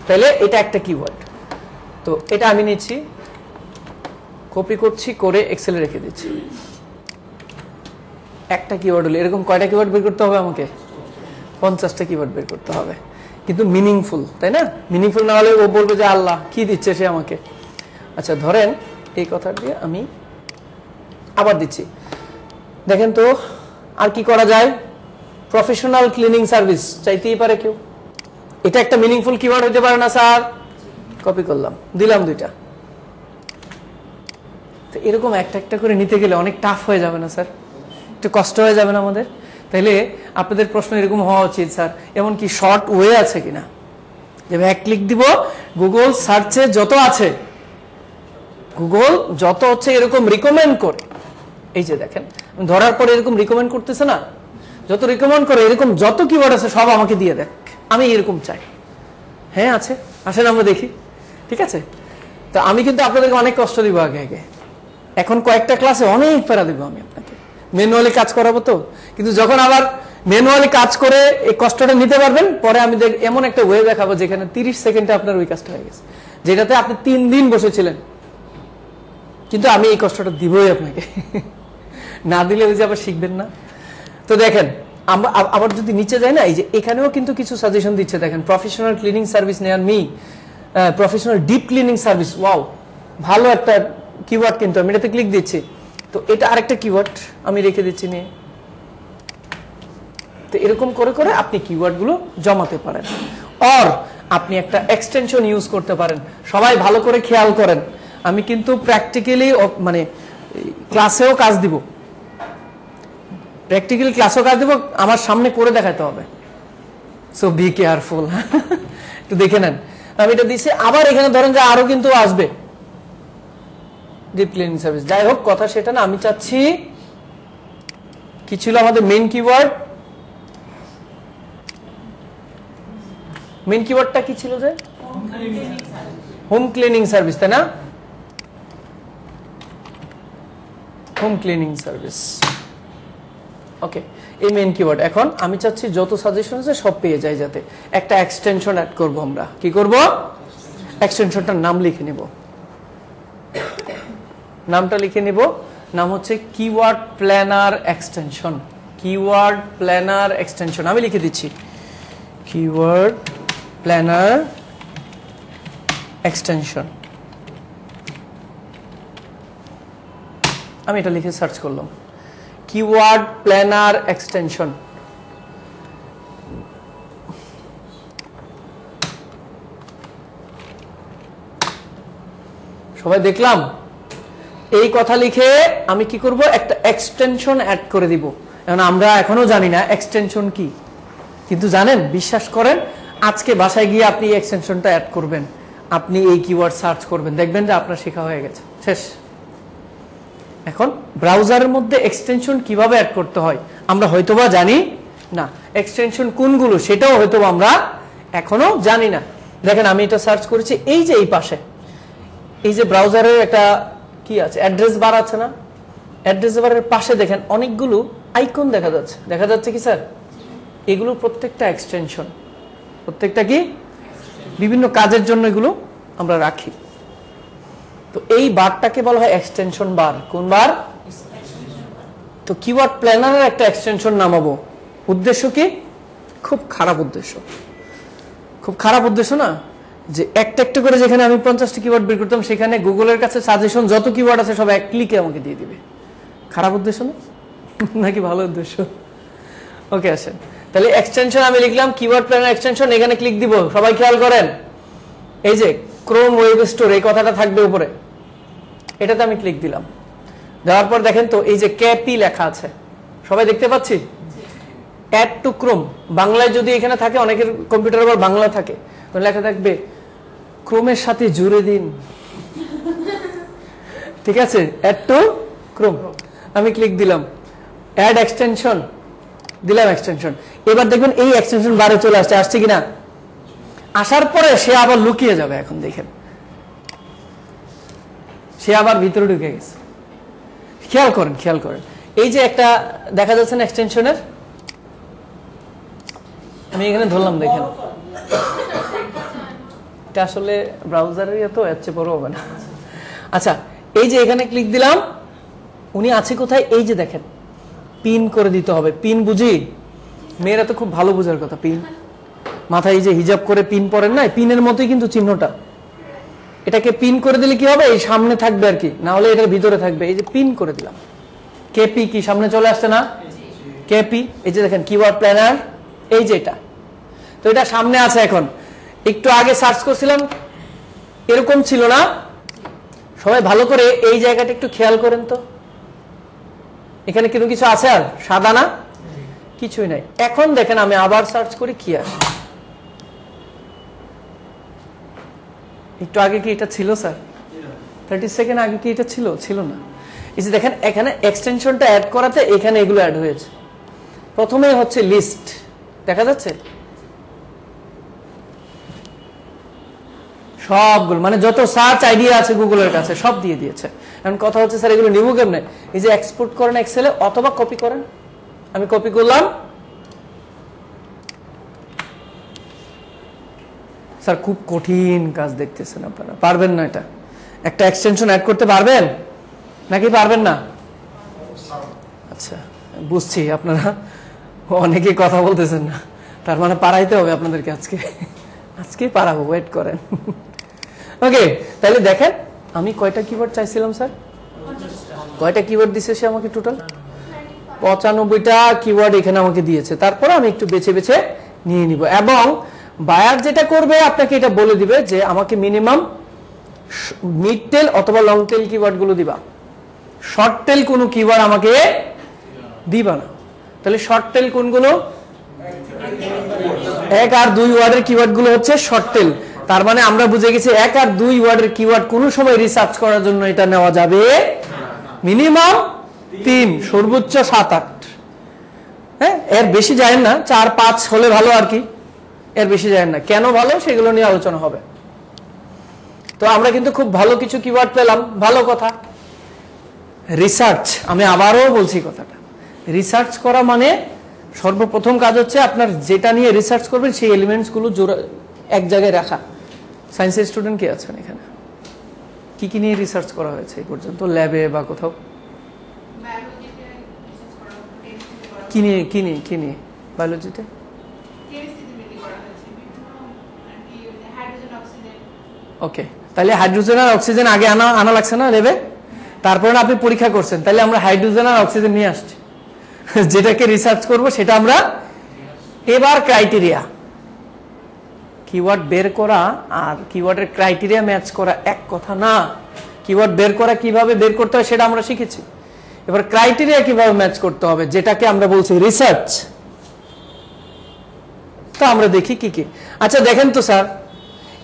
তাহলে এটা একটা কিওয়ার্ড। তো এটা আমি নিচ্ছি, কপি করছি, করে এক্সেলে রেখে দিচ্ছি। একটা কিওয়ার্ড হলে এরকম কয়টা কিওয়ার্ড বের করতে হবে আমাকে? 50টা কিওয়ার্ড বের করতে হবে, কিন্তু মিনিংফুল, তাই না? মিনিংফুল না হলে ও বলবে যে আল্লাহ কি দিচ্ছে সে আমাকে। আচ্ছা ধরেন এই কথা দিয়ে আমি আবার দিচ্ছি, দেখেন তো আর কি করা যায়? প্রফেশনাল ক্লিনিং সার্ভিস চাইতেই পারে কেউ, এটা একটা মিনিংফুল কিওয়ার্ড হতে পারে না স্যার? কপি করলাম, দিলাম 2টা। তো এরকম একটা একটা করে নিতে গেলে অনেক টাফ হয়ে যাবে না স্যার? একটু কষ্ট হয়ে যাবে না আমাদের? তাইলে আপনাদের প্রশ্ন এরকম হওয়া উচিত, স্যার এমন কি শর্ট ওয়ে আছে কিনা, যে এক ক্লিক দিব গুগল সার্চে যত আছে, গুগল যত হচ্ছে এরকম রিকমেন্ড করে, এই যে দেখেন ধরার পরে এরকম রিকমেন্ড করতেছে না, যত রিকমেন্ড করে এরকম যত কিওয়ার্ড আছে সব আমাকে দিয়ে দেখ, আমি এরকম চাই। হ্যাঁ আছে, আসেন আমরা দেখি, ঠিক আছে? তো আমি কিন্তু আপনাদেরকে অনেক কষ্ট দিব আগে আগে, এখন কয়েকটা ক্লাসে অনেক প্যারা দিব আমি আপনাকে, ম্যানুয়ালি কাজ করাবো তো। কিন্তু যখন আবার ম্যানুয়ালি কাজ করে এই কষ্টটা নিতে পারবেন, পরে আমি এমন একটা ওয়ে দেখাবো যেখানে 30 সেকেন্ডে আপনার ওই কাজটা হয়ে গেছে, যেটাতে আপনি 3 দিন বসেছিলেন। কিন্তু আমি এই কষ্টটা দিবই আপনাকে, না দিলে ওই যে আবার শিখবেন না। তো দেখেন আমরা আবার যদি নিচে যাই না, এই যে এখানেও কিন্তু কিছু সাজেশন দিচ্ছে, দেখেন প্রফেশনাল ক্লিনিং সার্ভিস নেয়ার me, professional deep cleaning service, wow ভালো একটা কিওয়ার্ড, কিন্তু আমি এটাতে ক্লিক দিচ্ছি, তো এটা আরেকটা কিওয়ার্ড আমি রেখে দিচ্ছি নিয়ে। তো এরকম করে করে আপনি কিওয়ার্ডগুলো জমাতে পারেন, আর আপনি একটা এক্সটেনশন ইউজ করতে পারেন। সবাই ভালো করে খেয়াল করেন, আমি কিন্তু প্র্যাকটিক্যালি মানে ক্লাসেও কাজ দিব, প্র্যাকটিক্যালি ক্লাসেও কাজ দিব, আমার সামনে করে দেখাতে হবে, সো বি কেয়ারফুল। একটু দেখে নেন, আমি এটা দিচ্ছি, আবার এখানে ধরেন যে আরো কিন্তু আসবে ডিপ ক্লিনিং সার্ভিস। যাই হোক কথা সেটা না, আমি চাচ্ছি কি ছিল আমাদের মেইন কিওয়ার্ড, মেইন কিওয়ার্ডটা কি ছিল যে হোম ক্লিনিং সার্ভিস, তাই না? হোম ক্লিনিং সার্ভিস, ওকে এই মেইন কিওয়ার্ড। এখন আমি চাচ্ছি যত সাজেশন আছে সব পেয়ে যায়, যাতে একটা এক্সটেনশন অ্যাড করব আমরা। কি করব? এক্সটেনশনটার নাম লিখে নেব, নামটা লিখে নিব, নাম হচ্ছে keyword planner extension. Keyword planner extension আমি লিখে দিচ্ছি, কিওয়ার্ড প্ল্যানার এক্সটেনশন। আমি এটা লিখে সার্চ করলাম, কিওয়ার্ড প্ল্যানার এক্সটেনশন। সবাই দেখলাম? এই কথা লিখে আমি কি করব, একটা এক্সটেনশন অ্যাড করে দিব। এখন আমরা এখনো জানি না এক্সটেনশন কি, কিন্তু জানেন, বিশ্বাস করেন, আজকে বাসায় গিয়ে আপনি এই এক্সটেনশনটা অ্যাড করবেন, আপনি এই কিওয়ার্ড সার্চ করবেন, দেখবেন যে আপনার শেখা হয়ে গেছে, শেষ। এখন ব্রাউজারের মধ্যে এক্সটেনশন কিভাবে অ্যাড করতে হয় আমরা হয়তোবা জানি না, এক্সটেনশন কোনগুলো সেটাও হয়তো আমরা এখনো জানি না। দেখেন আমি এটা সার্চ করেছি, এই যে এই পাশে এই যে ব্রাউজারের একটা কি আছে, অ্যাড্রেস বার আছে না, অ্যাড্রেস বারের পাশে দেখেন অনেকগুলো আইকন দেখা যাচ্ছে, দেখা যাচ্ছে কি স্যার? এগুলো প্রত্যেকটা এক্সটেনশন, প্রত্যেকটা কি বিভিন্ন কাজের জন্য এগুলো আমরা রাখি। তো এই বারটাকে বলা হয় এক্সটেনশন বার। কোন বার? তো কিওয়ার্ড প্ল্যানারের একটা এক্সটেনশন নামাবো, উদ্দেশ্য কি? খুব খারাপ উদ্দেশ্য, খুব খারাপ উদ্দেশ্য না, যে একটা একটা করে যেখানে আমি 50টি কিওয়ার্ড বের করতাম, সেখানে গুগলের কাছে সাজেশন যত কিওয়ার্ড আছে সব এক ক্লিকে আমাকে দিয়ে দিবে। খারাপ উদ্দেশ্য না নাকি ভালো উদ্দেশ্য? ওকে, আসেন তাহলে এক্সটেনশন আমি লিখলাম কিওয়ার্ড প্ল্যানার এক্সটেনশন, এখানে ক্লিক দিব। সবাই খেয়াল করেন, এই যে ক্রোম ওয়েব স্টোর এই কথাটা থাকবে উপরে, এটাতে আমি ক্লিক দিলাম। দেওয়ার পর দেখেন তো এই যে কেপি লেখা আছে, সবাই দেখতে পাচ্ছি? অ্যাড টু ক্রোম, বাংলায় যদি এখানে থাকে, অনেকের কম্পিউটার আবার বাংলা থাকে, তো লেখা থাকবে ক্রোমের সাথে জুড়ে দিন। ঠিক আছে, অ্যাড টু ক্রোম, আমি ক্লিক দিলাম, অ্যাড এক্সটেনশন দিলাম, এক্সটেনশন। এবার দেখবেন এই এক্সটেনশন বারে চলে আসছে, আসছে কিনা? আসার পরে সে আবার লুকিয়ে যাবে। এখন দেখেন সে আবার ভিতরে ঢুকে গেছে। খেয়াল করেন, খেয়াল করেন, এই যে একটা দেখা যাচ্ছে না এক্সটেনশনের, আমি এখানে ধরলাম, দেখেন এটা আসলে ব্রাউজারের তো এর চেয়ে বড় হবে না। আচ্ছা, এই যে এখানে ক্লিক দিলাম, উনি আছে কোথায়? এই যে দেখেন পিন করে দিতে হবে। পিন বুঝি? মেয়েরা তো খুব ভালো বোঝার কথা। পিন মাথায় এই যে হিজাব করে পিন পরেন না, পিনের মতোই কিন্তু চিহ্নটা। এটাকে পিন করে দিলে কি হবে? এই সামনে থাকবে আর কি, না হলে এটার ভিতরে থাকবে। এই যে পিন করে দিলাম, কেপি কি সামনে চলে আসছে না? কেপি, এই যে দেখেন কিওয়ার্ড প্ল্যানার, এই যে এটা, তো এটা সামনে আছে। এখন একটু আগে সার্চ করছিলাম, এরকম ছিল না। সবাই ভালো করে এই জায়গাটা একটু খেয়াল করেন তো, এখানে কিন্তু কিছু আছে আর সাদা না, কিছুই নাই। এখন দেখেন আমি আবার সার্চ করি, কি আসে? একটু আগে কি এটা ছিল স্যার? 30 সেকেন্ড আগে কি এটা ছিল? ছিল না। এই যে দেখেন এখানে এক্সটেনশনটা অ্যাড করাতে এখানে এগুলো অ্যাড হয়েছে। প্রথমে হচ্ছে লিস্ট, দেখা যাচ্ছে সবগুলো, মানে যত সার্চ আইডিয়া আছে গুগলের কাছে সব দিয়ে দিয়েছে। এখন কথা হচ্ছে স্যার এগুলো নিব কেমনে? এই যে এক্সপোর্ট করেন এক্সেলে অথবা কপি করেন। আমি কপি করলাম। স্যার খুব কঠিন কাজ দেখতেছেন আপনারা, পারবেন না এটা? একটা এক্সটেনশন অ্যাড করতে পারবেন নাকি পারবেন না? আচ্ছা, বুঝছি আপনারা অনেকে কথা বলতেছেন না, তার মানে পারাইতে হবে আপনাদেরকে আজকে, আজকে পারাবো, ওয়েট করেন। ওকে, তাহলে দেখেন আমি কয়টা কিওয়ার্ড চাইছিলাম স্যার? কয়টা কিওয়ার্ড দিছে সে আমাকে? টোটাল 95টা কিওয়ার্ড এখানে আমাকে দিয়েছে। তারপরে আমি একটু বেছে বেছে নিয়ে নিব, এবং বায়ার যেটা করবে আপনাকে এটা বলে দিবে যে আমাকে মিনিমাম মিড টেল অথবা লং টেল কিওয়ার্ড গুলো দিবা, শর্ট টেল কোনো কিওয়ার্ড আমাকে দিবা না। তাহলে শর্ট টেল কোনগুলো? 1 আর 2 ওয়ার্ডের কিওয়ার্ড গুলো হচ্ছে শর্ট টেল। তার মানে আমরা বুঝে গেছি 1 আর 2 ওয়ার্ডের কিওয়ার্ড কোনো সময় রিসার্চ করার জন্য এটা নেওয়া যাবে মিনিমাম 3, সর্বোচ্চ 7-8। হ্যাঁ, এর বেশি যায় না, 4-5 হলে ভালো আর কি, এর বেশি যায় না। কেন ভালো সেগুলো নিয়ে আলোচনা হবে। তো আমরা কিন্তু খুব ভালো কিছু কিওয়ার্ড পেলাম, ভালো কথা। রিসার্চ, আমি আবারও বলছি কথাটা, রিসার্চ করা মানে সর্বপ্রথম কাজ হচ্ছে আপনার যেটা নিয়ে রিসার্চ করবেন সেই এলিমেন্টস গুলো এক জায়গায় রাখা। সায়েন্সের স্টুডেন্ট কি আছেন এখানে? কি কি নিয়ে রিসার্চ করা হয়েছে এই পর্যন্ত ল্যাবে বা কোথাও? কি নিয়ে বায়োলজিতে? ওকে, তাহলে হাইড্রোজেন আর অক্সিজেন আগে আনা লাগছে না ল্যাবে, তারপরে আপনি পরীক্ষা করছেন, তাহলে আমরা হাইড্রোজেন আর অক্সিজেন নিয়ে আসছি। যেটাকে রিসার্চ করব সেটা আমরা এবার ক্রাইটেরিয়া কিওয়ার্ড বের করা আর কিওয়ার্ডের ক্রাইটেরিয়া ম্যাচ করা এক কথা না কিওয়ার্ড বের করা কিভাবে বের করতে হয় সেটা আমরা শিখেছি এবার ক্রাইটেরিয়া কিভাবে ম্যাচ করতে হবে যেটাকে আমরা বলছি রিসার্চ তো আমরা দেখি কি কি আচ্ছা দেখেন তো স্যার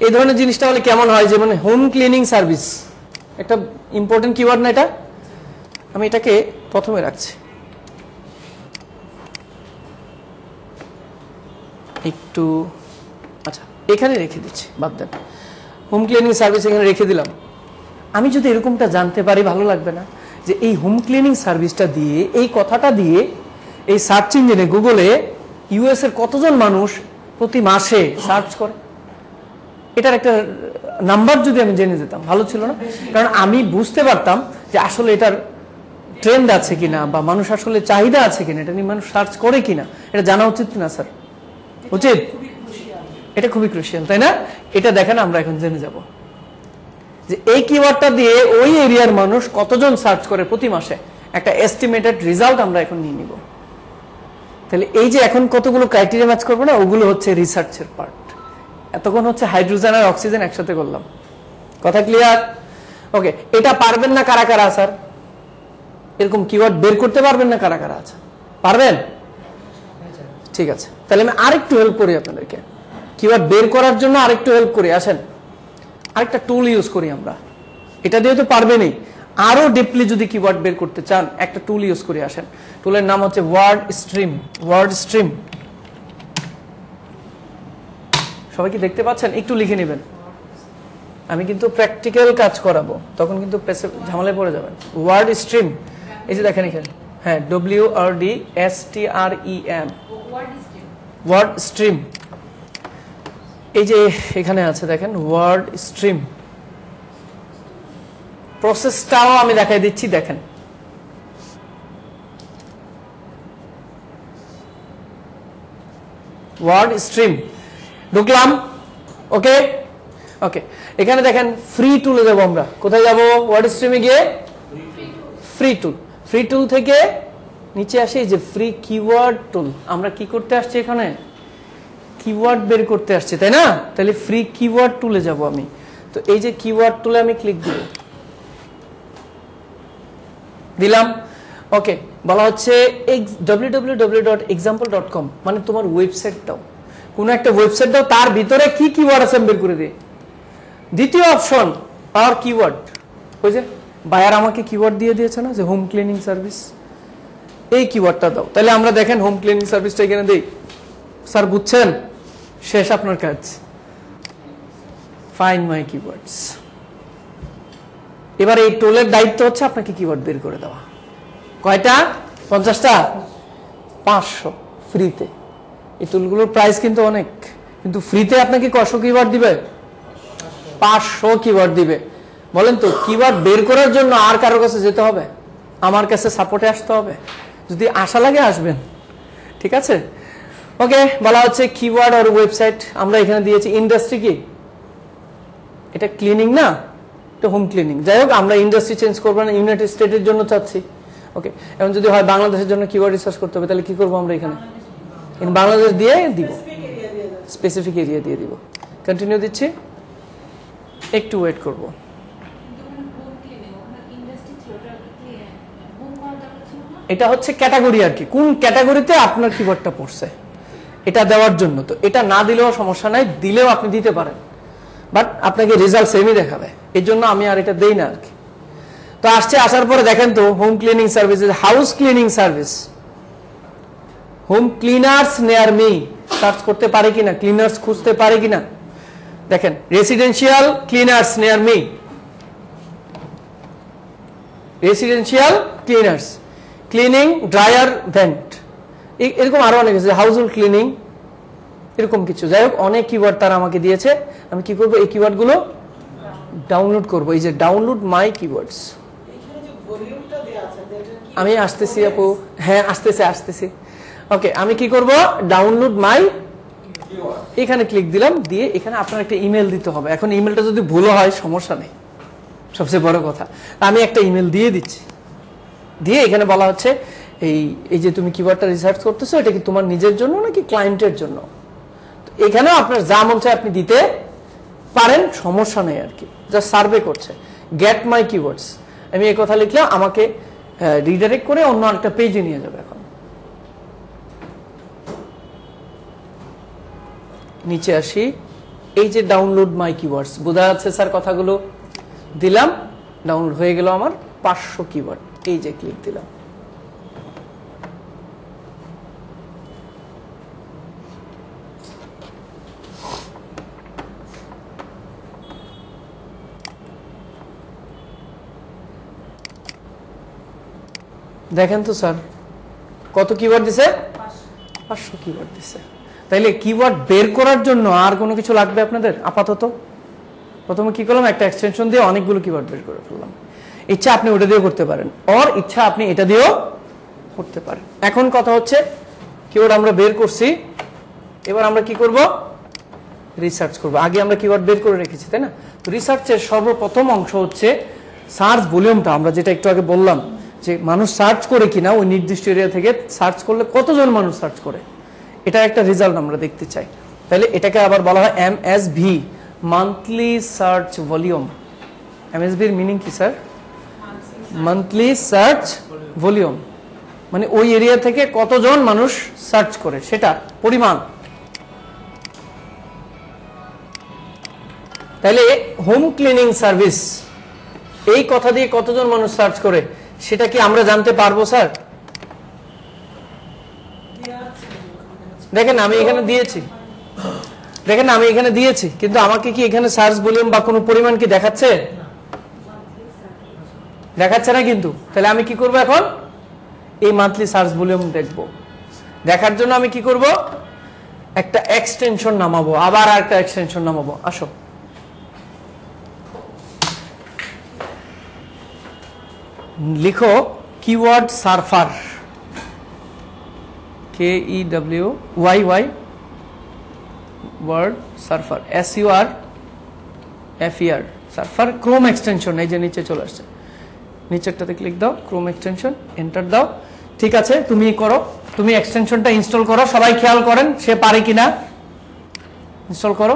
এই ধরনের জিনিসটা হলে কেমন হয় যে মানে হোম ক্লিনিং সার্ভিস একটা ইম্পর্টেন্ট কিওয়ার্ড না এটা আমি এটাকে প্রথমে রাখছি একটু আচ্ছা এখানে রেখে দিচ্ছি বাদ দেন হোম ক্লিনিং সার্ভিস এখানে রেখে দিলাম আমি যদি এরকমটা জানতে পারি ভালো লাগবে না যে এই হোম ক্লিনিং সার্ভিসটা দিয়ে এই কথাটা দিয়ে এই সার্চ ইঞ্জিনে গুগলে ইউএস এর কতজন মানুষ প্রতি মাসে সার্চ করে এটার একটা নাম্বার যদি আমি জেনে যেতাম ভালো ছিল না কারণ আমি বুঝতে পারতাম যে আসলে এটার ট্রেন্ড আছে কিনা বা মানুষ আসলে চাহিদা আছে কিনা এটা নিয়ে মানুষ সার্চ করে কিনা এটা জানা উচিত কিনা স্যার উচিত এটা খুবই ক্রুশিয়াল তাই না এটা দেখেন আমরা এখন জেনে যাব যে এই কিওয়ার্ডটা দিয়ে ওই এরিয়ার মানুষ কতজন সার্চ করে প্রতি মাসে একটা এস্টিমেটেড রেজাল্ট আমরা এখন নিয়ে নিব তাহলে এই যে এখন কতগুলো ক্রাইটেরিয়া ম্যাচ করবো না ওগুলো হচ্ছে রিসার্চের পার্ট এতক্ষণ হচ্ছে হাইড্রোজেন আর অক্সিজেন একসাথে করলাম কথা ক্লিয়ার ওকে এটা পারবেন না কারা কারা স্যার এরকম কিওয়ার্ড বের করতে পারবেন না কারা কারা আছে পারবেন ঠিক আছে তাহলে আমি আরেকটু হেল্প করি আপনাদেরকে কিওয়ার্ড বের করার জন্য আরেকটু হেল্প করি আসেন আরেকটা টুল ইউজ করি আমরা এটা দিয়ে তো পারবেনই আরো ডিপলি যদি কিওয়ার্ড বের করতে চান একটা টুল ইউজ করে আসেন টুলের নাম হচ্ছে ওয়ার্ড স্ট্রিম সবাই কি দেখতে পাচ্ছেন একটু লিখে নেবেন আমি কিন্তু প্র্যাকটিক্যাল কাজ করাবো তখন কিন্তু ঝামেলায় পড়ে যাবেন ওয়ার্ড স্ট্রিম এই যে দেখেন এখানে হ্যাঁ WORDSTREM ওয়ার্ড স্ট্রিম এই যে এখানে আছে দেখেন ওয়ার্ড স্ট্রিম প্রসেসটাও আমি দেখাই দিচ্ছি দেখেন ওয়ার্ড স্ট্রিম ঢুকলাম ওকে ওকে এখানে দেখেন ফ্রি টুলে যাব আমরা কোথায় যাব ওয়ার্ড স্ট্রিমে গিয়ে ফ্রি টুল থেকে নিচে আসি যে ফ্রি কিওয়ার্ড টুল আমরা কি করতে আসছি এখানে কিওয়ার্ড বের করতে আসছি তাই না তাহলে ফ্রি কিওয়ার্ড টুলে যাব আমি তো এই যে কিওয়ার্ড টুলে আমি ক্লিক দিব দিলাম ওকে বলা হচ্ছে www.example.com মানে তোমার ওয়েবসাইট দাও কোন একটা ওয়েবসাইট দাও তার ভিতরে কি কিওয়ার্ড আছে বের করে দে দ্বিতীয় অপশন আর কিওয়ার্ড ওই যে বায়ার আমাকে কিওয়ার্ড দিয়ে দিয়েছে না যে হোম ক্লিনিং সার্ভিস এই কিওয়ার্ডটা দাও তাহলে আমরা দেখেন হোম ক্লিনিং সার্ভিসটা এখানে দেই স্যার বুঝছেন শেষ আপনার কাজ ফাইন্ড মাই কিওয়ার্ডস এবার এই টুলের দায়িত্ব হচ্ছে আপনাকে কিওয়ার্ড বের করে দেওয়া কয়টা 50টা 500 ফ্রিতে এই টুলগুলোর প্রাইস কিন্তু অনেক কিন্তু ফ্রিতে আপনাকে কয়শো কিওয়ার্ড দিবে 500 কিওয়ার্ড দিবে বলেন তো কিওয়ার্ড বের করার জন্য আর কারোর কাছে যেতে হবে আমার কাছে সাপোর্টে আসতে হবে যদি আশা লাগে আসবেন ঠিক আছে ওকে বলা হচ্ছে কিওয়ার্ড আর ওয়েবসাইট আমরা এখানে দিয়েছি ইন্ডাস্ট্রি কি এটা ক্লিনিং না এটা হোম ক্লিনিং যাই হোক আমরা ইন্ডাস্ট্রি চেঞ্জ করবো না ইউনাইটেড স্টেটের জন্য চাচ্ছি ওকে এখন যদি হয় বাংলাদেশের জন্য কিওয়ার্ড রিসার্চ করতে হবে তাহলে কি করবো আমরা এখানে বাংলাদেশ দিয়ে দিব স্পেসিফিক এরিয়া দিয়ে দিব কন্টিনিউ দিচ্ছি একটু ওয়েট করব এটা হচ্ছে ক্যাটাগরি আর কি কোন ক্যাটাগরিতে আপনার কিওয়ার্ডটা পড়ছে এটা দেওয়ার জন্য তো এটা না দিলেও সমস্যা নাই দিলেও আপনি দিতে পারেন বাট আপনাকে রেজাল্ট সেমই দেখাবে এর জন্য আমি আর এটা দেই না আর কি তো আসছে আসার পরে দেখেন তো home cleaning service house cleaning service home cleaners near me search করতে পারে কিনা ক্লিনার্স খুঁজতে পারে কিনা দেখেন residential cleaners near me residential cleaners cleaning dryer vent এরকম আরো অনেক আছে হাউস হোল্ড ক্লিনিং এরকম কিছু যাই হোক অনেক কিওয়ার্ড তারা আমাকে দিয়েছে আমি কি করব এই কিওয়ার্ড গুলো ডাউনলোড করব এই যে ডাউনলোড মাই কিওয়ার্ডস আমি আসতেছি আপু হ্যাঁ আসতেছি ওকে আমি কি করব ডাউনলোড মাই এখানে ক্লিক দিলাম দিয়ে এখানে আপনার একটা ইমেল দিতে হবে এখন ইমেলটা যদি ভুল হয় সমস্যা নেই সবচেয়ে বড় কথা আমি একটা ইমেল দিয়ে দিচ্ছি দিয়ে এখানে বলা হচ্ছে এই যে তুমি কিওয়ার্ডটা রিসার্চ করতেছো, এটা কি তোমার নিজের জন্য নাকি ক্লায়েন্টের জন্য? এখানেও আপনার যা মন চায় আপনি দিতে পারেন, সমস্যা নেই আর কি। জাস্ট সার্ভে করছে গেট মাই কিওয়ার্ডস, আমি এই কথা লিখলাম, আমাকে রিডাইরেক্ট করে অন্য একটা পেজে নিয়ে যাবে। এখন নিচে আসি, এই যে ডাউনলোড মাই কিওয়ার্ডস, বোঝা যাচ্ছে স্যার কথাগুলো? দিলাম, ডাউনলোড হয়ে গেল আমার 500 কিওয়ার্ড। এই যে ক্লিক দিলাম, দেখেন তো স্যার কত কিওয়ার্ড দিছে? 500 কিওয়ার্ড দিছে। তাইলে কিওয়ার্ড বের করার জন্য আর কোনো কিছু লাগবে আপনাদের? আপাতত প্রথমে কি করলাম, একটা এক্সটেনশন দিয়ে অনেকগুলো কিওয়ার্ড বের করে ফেললাম। ইচ্ছা আপনি ওটা দিয়েও করতে পারেন, আর ইচ্ছা আপনি এটা দিয়েও করতে পারেন। এখন কথা হচ্ছে কিওয়ার্ড আমরা বের করছি, এবার আমরা কি করব? রিসার্চ করব। আগে আমরা কিওয়ার্ড বের করে রেখেছি, তাই না? তো রিসার্চের সর্বপ্রথম অংশ হচ্ছে সার্চ ভলিউমটা। আমরা যেটা একটু আগে বললাম যে মানুষ সার্চ করে কিনা, ওই নির্দিষ্ট এরিয়া থেকে সার্চ করলে কতজন মানুষ সার্চ করে, এটা একটা রেজাল্ট আমরা দেখতে চাই। তাহলে এটাকে আবার বলা হয় এমএসভি, মান্থলি সার্চ ভলিউম। এমএসভি এর মিনিং কি স্যার? মান্থলি সার্চ ভলিউম, মানে ওই এরিয়া থেকে কতজন মানুষ সার্চ করে সেটা পরিমাণ। তাহলে হোম ক্লিনিং সার্ভিস, এই কথা দিয়ে কতজন মানুষ সার্চ করে সেটা কি আমরা জানতে পারবো স্যার? দেখেন আমি এখানে দিয়েছি, দেখেন আমি এখানে দিয়েছি, কিন্তু আমাকে কি এখানে সার্চ ভলিউম বা কোনো পরিমাণ কি দেখাচ্ছে? দেখাচ্ছে না কিন্তু। তাহলে আমি কি করব এখন? এই মান্থলি সার্চ ভলিউম দেখব। দেখার জন্য আমি কি করব? একটা এক্সটেনশন নামাবো, আবার একটা এক্সটেনশন নামাবো। আসো, লিখো keyword surfer, KEWYY word surfer, SURFER surfer, Chrome extension. এই যে নিচে চলে আসছে, নিচেরটাতে ক্লিক দাও, ক্রোম এক্সটেনশন, এন্টার দাও। ঠিক আছে, তুমি করো, তুমি এক্সটেনশনটা ইনস্টল করো। সবাই খেয়াল করেন সে পারে কিনা। ইনস্টল করো।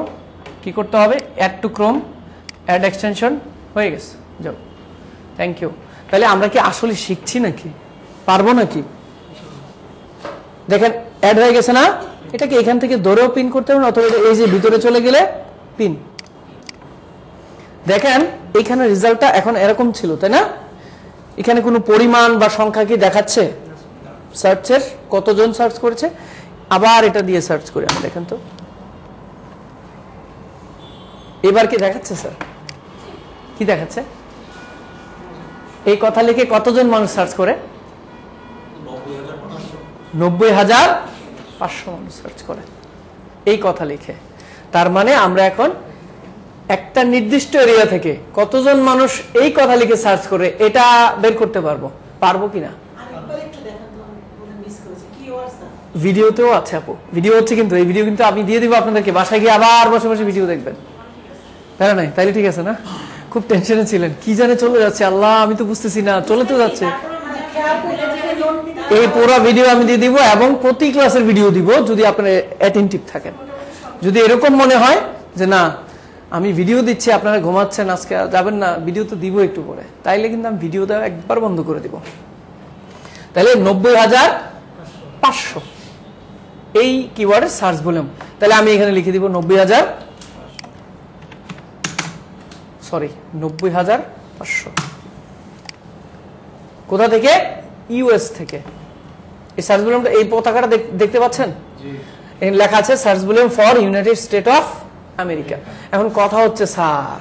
কি করতে হবে? Add to Chrome, add extension, হয়ে গেছে, যাও। Thank you. তাহলে আমরা কি আসলে শিখছি নাকি? পারবো নাকি? দেখেন অ্যাড হয়ে গেছে না? এটাকে এখান থেকে ধরেও পিন করতে হবে, অথবা এই যে ভিতরে চলে গেলে পিন। দেখেন এখানে রেজাল্টটা এখন এরকম ছিল, তাই না? এখানে কোনো পরিমাণ বা সংখ্যা কি দেখাচ্ছে সার্চের? কতজন সার্চ করেছে? আবার এটা দিয়ে সার্চ করি আমি, দেখেন তো এবার কি দেখাচ্ছে স্যার? কি দেখাচ্ছে? এই কথা লিখে কতজন মানুষ সার্চ করে? 90,500 মানুষ সার্চ করে এই কথা লিখে। তার মানে আমরা এখন একটা নির্দিষ্ট এরিয়া থেকে কতজন মানুষ এই কথা লিখে সার্চ করে এটা বের করতে পারবো। পারবো কিনা? ভিডিওতেও আছে আপু, ভিডিও হচ্ছে, কিন্তু এই ভিডিও কিন্তু আমি দিয়ে দিব আপনাদেরকে, বাসায় গিয়ে আবার বসে বসে ভিডিও দেখবেন, তাই না? তাইলে ঠিক আছে না? খুব টেনশনে ছিলেন, কি জানে চলে যাচ্ছে, আল্লাহ আমি তো বুঝতেছি না, চলে তো যাচ্ছে। এই পুরো ভিডিও আমি দিয়ে দিব এবং প্রতি ক্লাসের ভিডিও দিব, যদি আপনারা অ্যাটেনটিভ থাকেন। যদি এরকম মনে হয় যে না আমি ভিডিও দিচ্ছি আপনারা ঘুমাচ্ছেন, আজকে যাবেন না, ভিডিও তো দিব একটু পরে, তাইলে কিন্তু আমি ভিডিও দেওয়া একবার বন্ধ করে দিব। তাহলে 90,500 এই কিওয়ার্ডের সার্চ ভলিউম। তাহলে আমি এখানে লিখে দিব 90,500। কোথা থেকে? ইউএস থেকে। এই সার্চ ভলিউমটা, এই পতাকাটা দেখতে পাচ্ছেন? লেখা আছে search volume for United state of America. এখন কথা হচ্ছে স্যার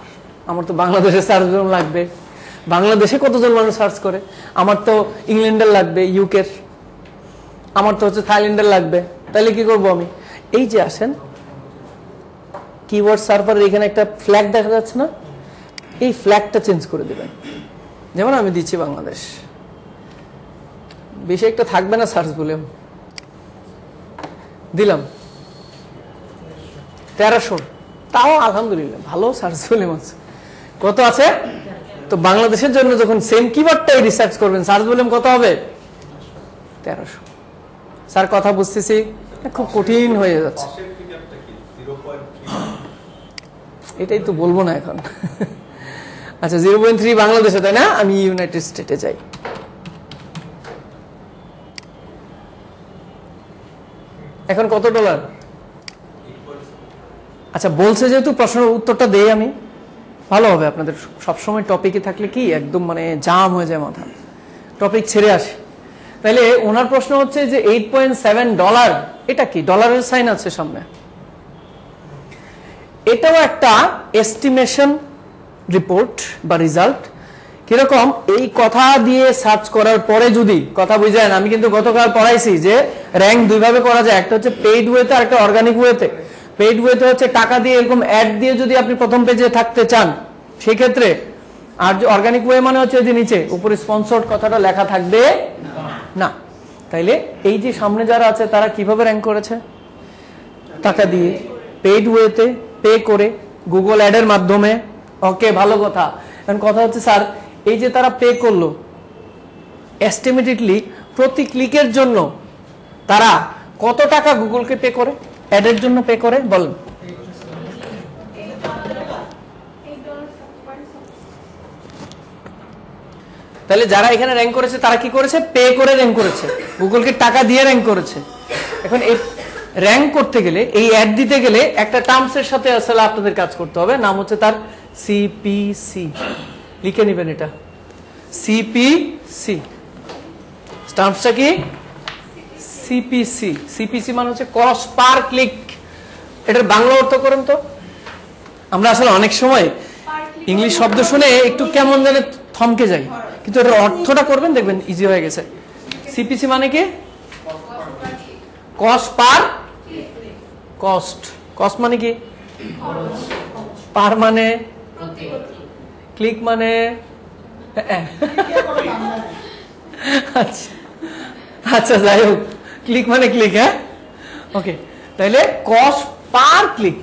আমার তো বাংলাদেশের সার্চ ভলিউম লাগবে, বাংলাদেশে কতজন মানুষ সার্চ করে? আমার তো ইংল্যান্ডের লাগবে, ইউকের, আমার তো হচ্ছে থাইল্যান্ডের লাগবে। তাহলে কি করব আমি? এই যে আসেন কিওয়ার্ড সার্ভারের এখানে একটা ফ্ল্যাগ দেখা যাচ্ছে না? এই ফ্ল্যাগটা চেঞ্জ করে দেবেন। যেমন আমি দিচ্ছি বাংলাদেশ, বেশি একটা থাকবে না সার্চ ভলিউম, দিলাম 1300, তাও আলহামদুলিল্লাহ ভালো সার্চ ভলিউম আছে। কত আছে? তো বাংলাদেশের জন্য যখন সেম কিওয়ার্ডটাই রিসার্চ করবেন সার্চ ভলিউম কত হবে? 1300। স্যার কথা বুঝতেছি, খুব কঠিন হয়ে যাচ্ছে। এটাই তো বলবো না এখন। আচ্ছা 0.3 বাংলাদেশে, তাই না? আমি ইউনাইটেড স্টেটে যাই। এখন কত ডলার? আচ্ছা বলছে যেহেতু প্রশ্নের উত্তরটা দেই আমি, ভালো হবে আপনাদের। সবসময় টপিকে থাকলে কি একদম মানে জাম হয়ে যায় মাথা, টপিক ছেড়ে আসে। তাহলে ওনার প্রশ্ন হচ্ছে যে $8.7 এটা কি? ডলারের সাইন আছে সামনে। এটাও একটা এস্টিমেশন রিপোর্ট বা রেজাল্ট। কিরকম? এই কথা দিয়ে সার্চ করার পরে যদি কথা বুঝেন, আমি কিন্তু গতকাল পড়াইছি যে র্যাঙ্ক দুই ভাবে করা যায়, একটা হচ্ছে পেইড ওয়েতে আর একটা অর্গানিক ওয়েতে। পেইড ওয়েতে হচ্ছে টাকা দিয়ে এরকম অ্যাড দিয়ে যদি আপনি প্রথম পেজে থাকতে চান সেই ক্ষেত্রে, আর অর্গানিক ওয়ে মানে হচ্ছে যে নিচে উপরে স্পন্সর্ড কথাটা লেখা থাকবে না। তাইলে এই যে সামনে যারা আছে তারা কিভাবে র্যাঙ্ক করেছে? টাকা দিয়ে, পেইড ওয়েতে, পে করে, গুগল অ্যাডের মাধ্যমে। ওকে, ভালো কথা। এখন কথা হচ্ছে স্যার এই যে তারা পে করলো, এস্টিমেটেডলি প্রতি ক্লিকের জন্য তারা কত টাকা গুগলকে পে করে, অ্যাডের জন্য পে করে বলেন? তাহলে যারা এখানে র্যাঙ্ক করেছে তারা কি করেছে? পে করে র্যাঙ্ক করেছে, গুগলকে টাকা দিয়ে র্যাঙ্ক করেছে। এখন এই র্যাঙ্ক করতে গেলে, এই অ্যাড দিতে গেলে একটা টার্মসের সাথে আসলে আপনাদের কাজ করতে হবে, নাম হচ্ছে তার সিপিসি। লিখে নেবেন এটা, সিপিসি। টার্মসটা কি? সিপিসি। সিপিসি মানে হচ্ছে কস্ট পার ক্লিক। এটার বাংলা অর্থ করেন তো। আমরা আসলে অনেক সময় ইংলিশ শব্দ শুনে একটু কেমন জানে থমকে যাই, কিন্তু এটার অর্থটা করবেন দেখবেন ইজি হয়ে গেছে। সিপিসি মানে কি? Cost per cost. কস্ট মানে কি? পার মানে, ক্লিক মানে, আচ্ছা যাই হোক, ক্লিক মানে ক্লিক। হ্যাঁ, ওকে। তাহলে কস্ট পার ক্লিক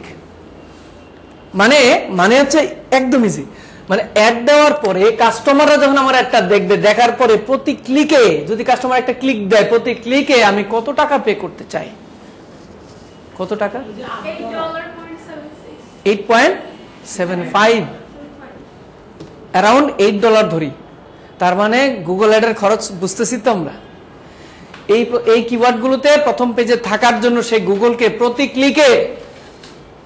মানে মানে হচ্ছে একদম ইজি। মানে অ্যাড দেওয়ার পরে কাস্টমাররা যখন আমার অ্যাডটা দেখবে, দেখার পরে প্রতি ক্লিকে, যদি কাস্টমার একটা ক্লিক দেয়, প্রতি ক্লিকে আমি কত টাকা পে করতে চাই? কত টাকা? $8.75, অ্যারাউন্ড $8 ধরি। তার মানে গুগল অ্যাডের খরচ বুঝতেছি তো আমরা। এই কিওয়ার্ড গুলোতে প্রথম পেজে থাকার জন্য সে গুগলকে প্রতি ক্লিকে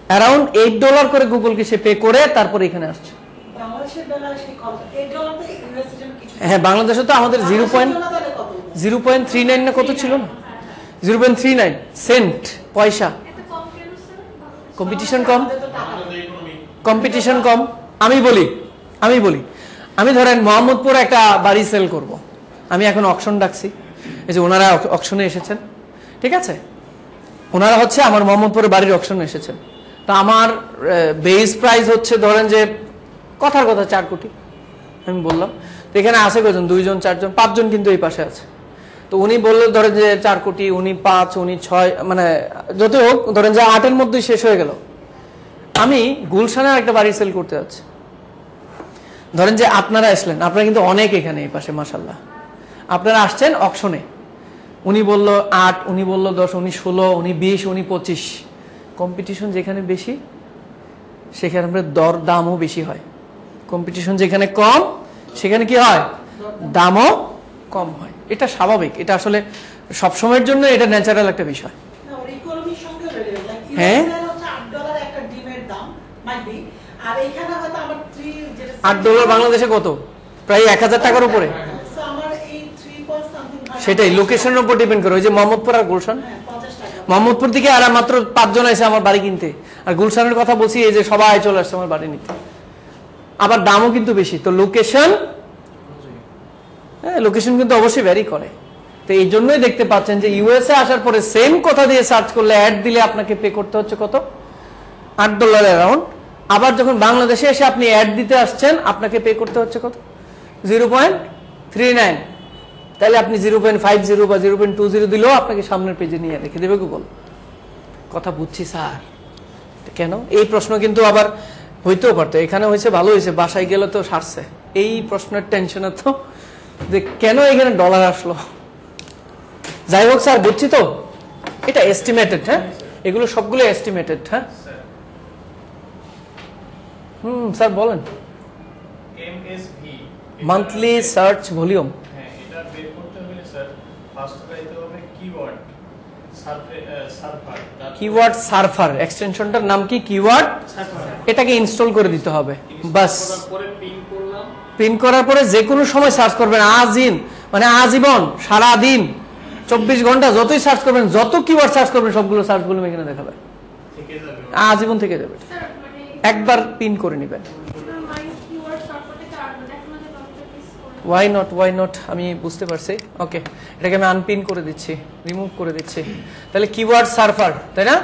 অ্যারাউন্ড $8 করে গুগলকে সে পে করে তারপরে এখানে আসছে। হ্যাঁ, বাংলাদেশে তো আমাদের 0.39 না কত ছিল না, 0.39 সেন্ট পয়সা। কম্পিটিশন কম, কম্পিটিশন কম। আমি বলি আমি ধরেন মোহাম্মদপুরে একটা বাড়ি সেল করব, আমি এখন অকশন ডাকছি, এই যে ওনারা অকশনে এসেছেন, ঠিক আছে? ওনারা হচ্ছে আমার মোহাম্মদপুরে বাড়ির অকশনে এসেছেন। তা আমার বেস প্রাইস হচ্ছে ধরেন যে কথার কথা 4 কোটি। আমি বললাম তো এখানে আছে কজন? 2 জন, 4 জন, 5 জন কিন্তু এই পাশে আছে। তো উনি বললো ধরেন যে 4 কোটি, উনি 5, উনি 6, মানে যত হোক ধরেন যে 8-এর মধ্যেই শেষ হয়ে গেল। আমি গুলশানের একটা বাড়ি সেল করতে যাচ্ছি। ধরেন যে আপনারা আসলেন, আপনারা কিন্তু অনেক এখানে এই পাশে মাশাআল্লাহ, আপনারা আসছেন অকশনে। উনি বললো 8, উনি বললো 10, উনি 16, উনি 20, উনি 25। কম্পিটিশন যেখানে বেশি সেখানে দর দামও বেশি হয়। কম্পিটিশন যেখানে কম সেখানে কি হয়? দামও কম হয়। এটা স্বাভাবিক, এটা আসলে সবসময়ের জন্য এটা ন্যাচারাল একটা বিষয়। হ্যাঁ, $8 বাংলাদেশে কত? প্রায় 1000 টাকার উপরে। সেটাই লোকেশনের উপর ডিপেন্ড করে। ওই যে মোহাম্মদপুর আর গুলশান, মোহাম্মদপুর থেকে আর মাত্র 5 জন আছে আমার বাড়ি কিনতে, আর গুলশানের কথা বলছি এই যে সবাই চলে আসছে আমার বাড়ি নিতে। আবার দামও কিন্তু বেশি। তো লোকেশন, হ্যাঁ লোকেশন কিন্তু অবশ্যই ভ্যারি করে। তো এই জন্যই দেখতে পাচ্ছেন যে ইউএসএ আসার পরে সেম কথা দিয়ে সার্চ করলে অ্যাড দিলে আপনাকে পে করতে হচ্ছে কত? $8 অ্যারাউন্ড। আবার যখন বাংলাদেশে এসে আপনি অ্যাড দিতে আসছেন আপনাকে পে করতে হচ্ছে কত? 0.39। তাহলে আপনি 0.50 বা 0.20 দিলেও আপনাকে সামনের পেজে নিয়ে রেখে দেবে গুগল। কথা বুঝছি স্যার। কেন এই প্রশ্ন কিন্তু আবার হইতেও পারতো, এখানে হয়েছে ভালো হয়েছে, বাসায় গেলে তো সারছে। এই প্রশ্নের টেনশনে তো যে কেন এখানে ডলার আসলো। যাই হোক স্যার, বুঝছি তো, এটা এস্টিমেটেড। হ্যাঁ, এগুলো সবগুলো এস্টিমেটেড। হ্যাঁ স্যার বলেন। এমএসভি মান্থলি সার্চ ভলিউম। হ্যাঁ, এটা বের করতে হলে স্যার ফার্স্ট পাইতে হবে কিওয়ার্ড সার্ভার। কিওয়ার্ড সার্ভার, এক্সটেনশনটার নাম কি? কিওয়ার্ড। এটাকে ইনস্টল করে দিতে হবে বাস। পরে পিন করলাম, প্রিন্ট করার পরে যে কোনো সময় সার্চ করবেন, আজীবন মানে আজীবন, সারা দিন 24 ঘন্টা যতই সার্চ করবেন, যত কিওয়ার্ড সার্চ করবেন সবগুলো সার্চ ভলিউম এখানে দেখাবে, থেকে যাবে। আজীবন থেকে যাবে। একবার পিন করে নেবেন। ওয়াই নট আমি বুঝতে পারছি। ওকে, এটাকে আমি আনপিন করে দিচ্ছি, রিমুভ করে দিচ্ছি। তাহলে কিওয়ার্ড সার্ভার, তাই না?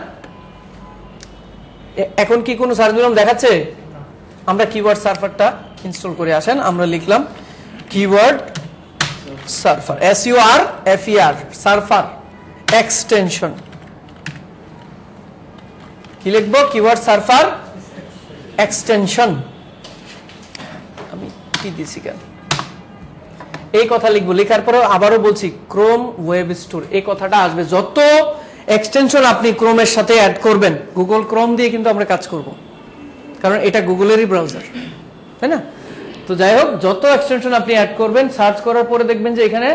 এখন কি কোনো সার্চ ভলিউম দেখাচ্ছে? আমরা কিওয়ার্ড সার্ভারটা ইনস্টল করে আসেন। আমরা লিখলাম keyword server, SURFER, server extension. কি লিখবো? Keyword server extension. আমি কি দিছি কেন? এই কথা লিখবো। লেখার পরে আবারও বলছি, ক্রোম ওয়েব স্টোর, এই কথাটা আসবে। যত এক্সটেনশন আপনি ক্রোমের সাথে অ্যাড করবেন, গুগল ক্রোম দিয়ে কিন্তু আমরা কাজ করব, কারণ এটা গুগলেরই ব্রাউজার, তাই না? তো যাই হোক, যত এক্সটেনশন আপনি অ্যাড করবেন, সার্চ করার পরে দেখবেন যে এখানে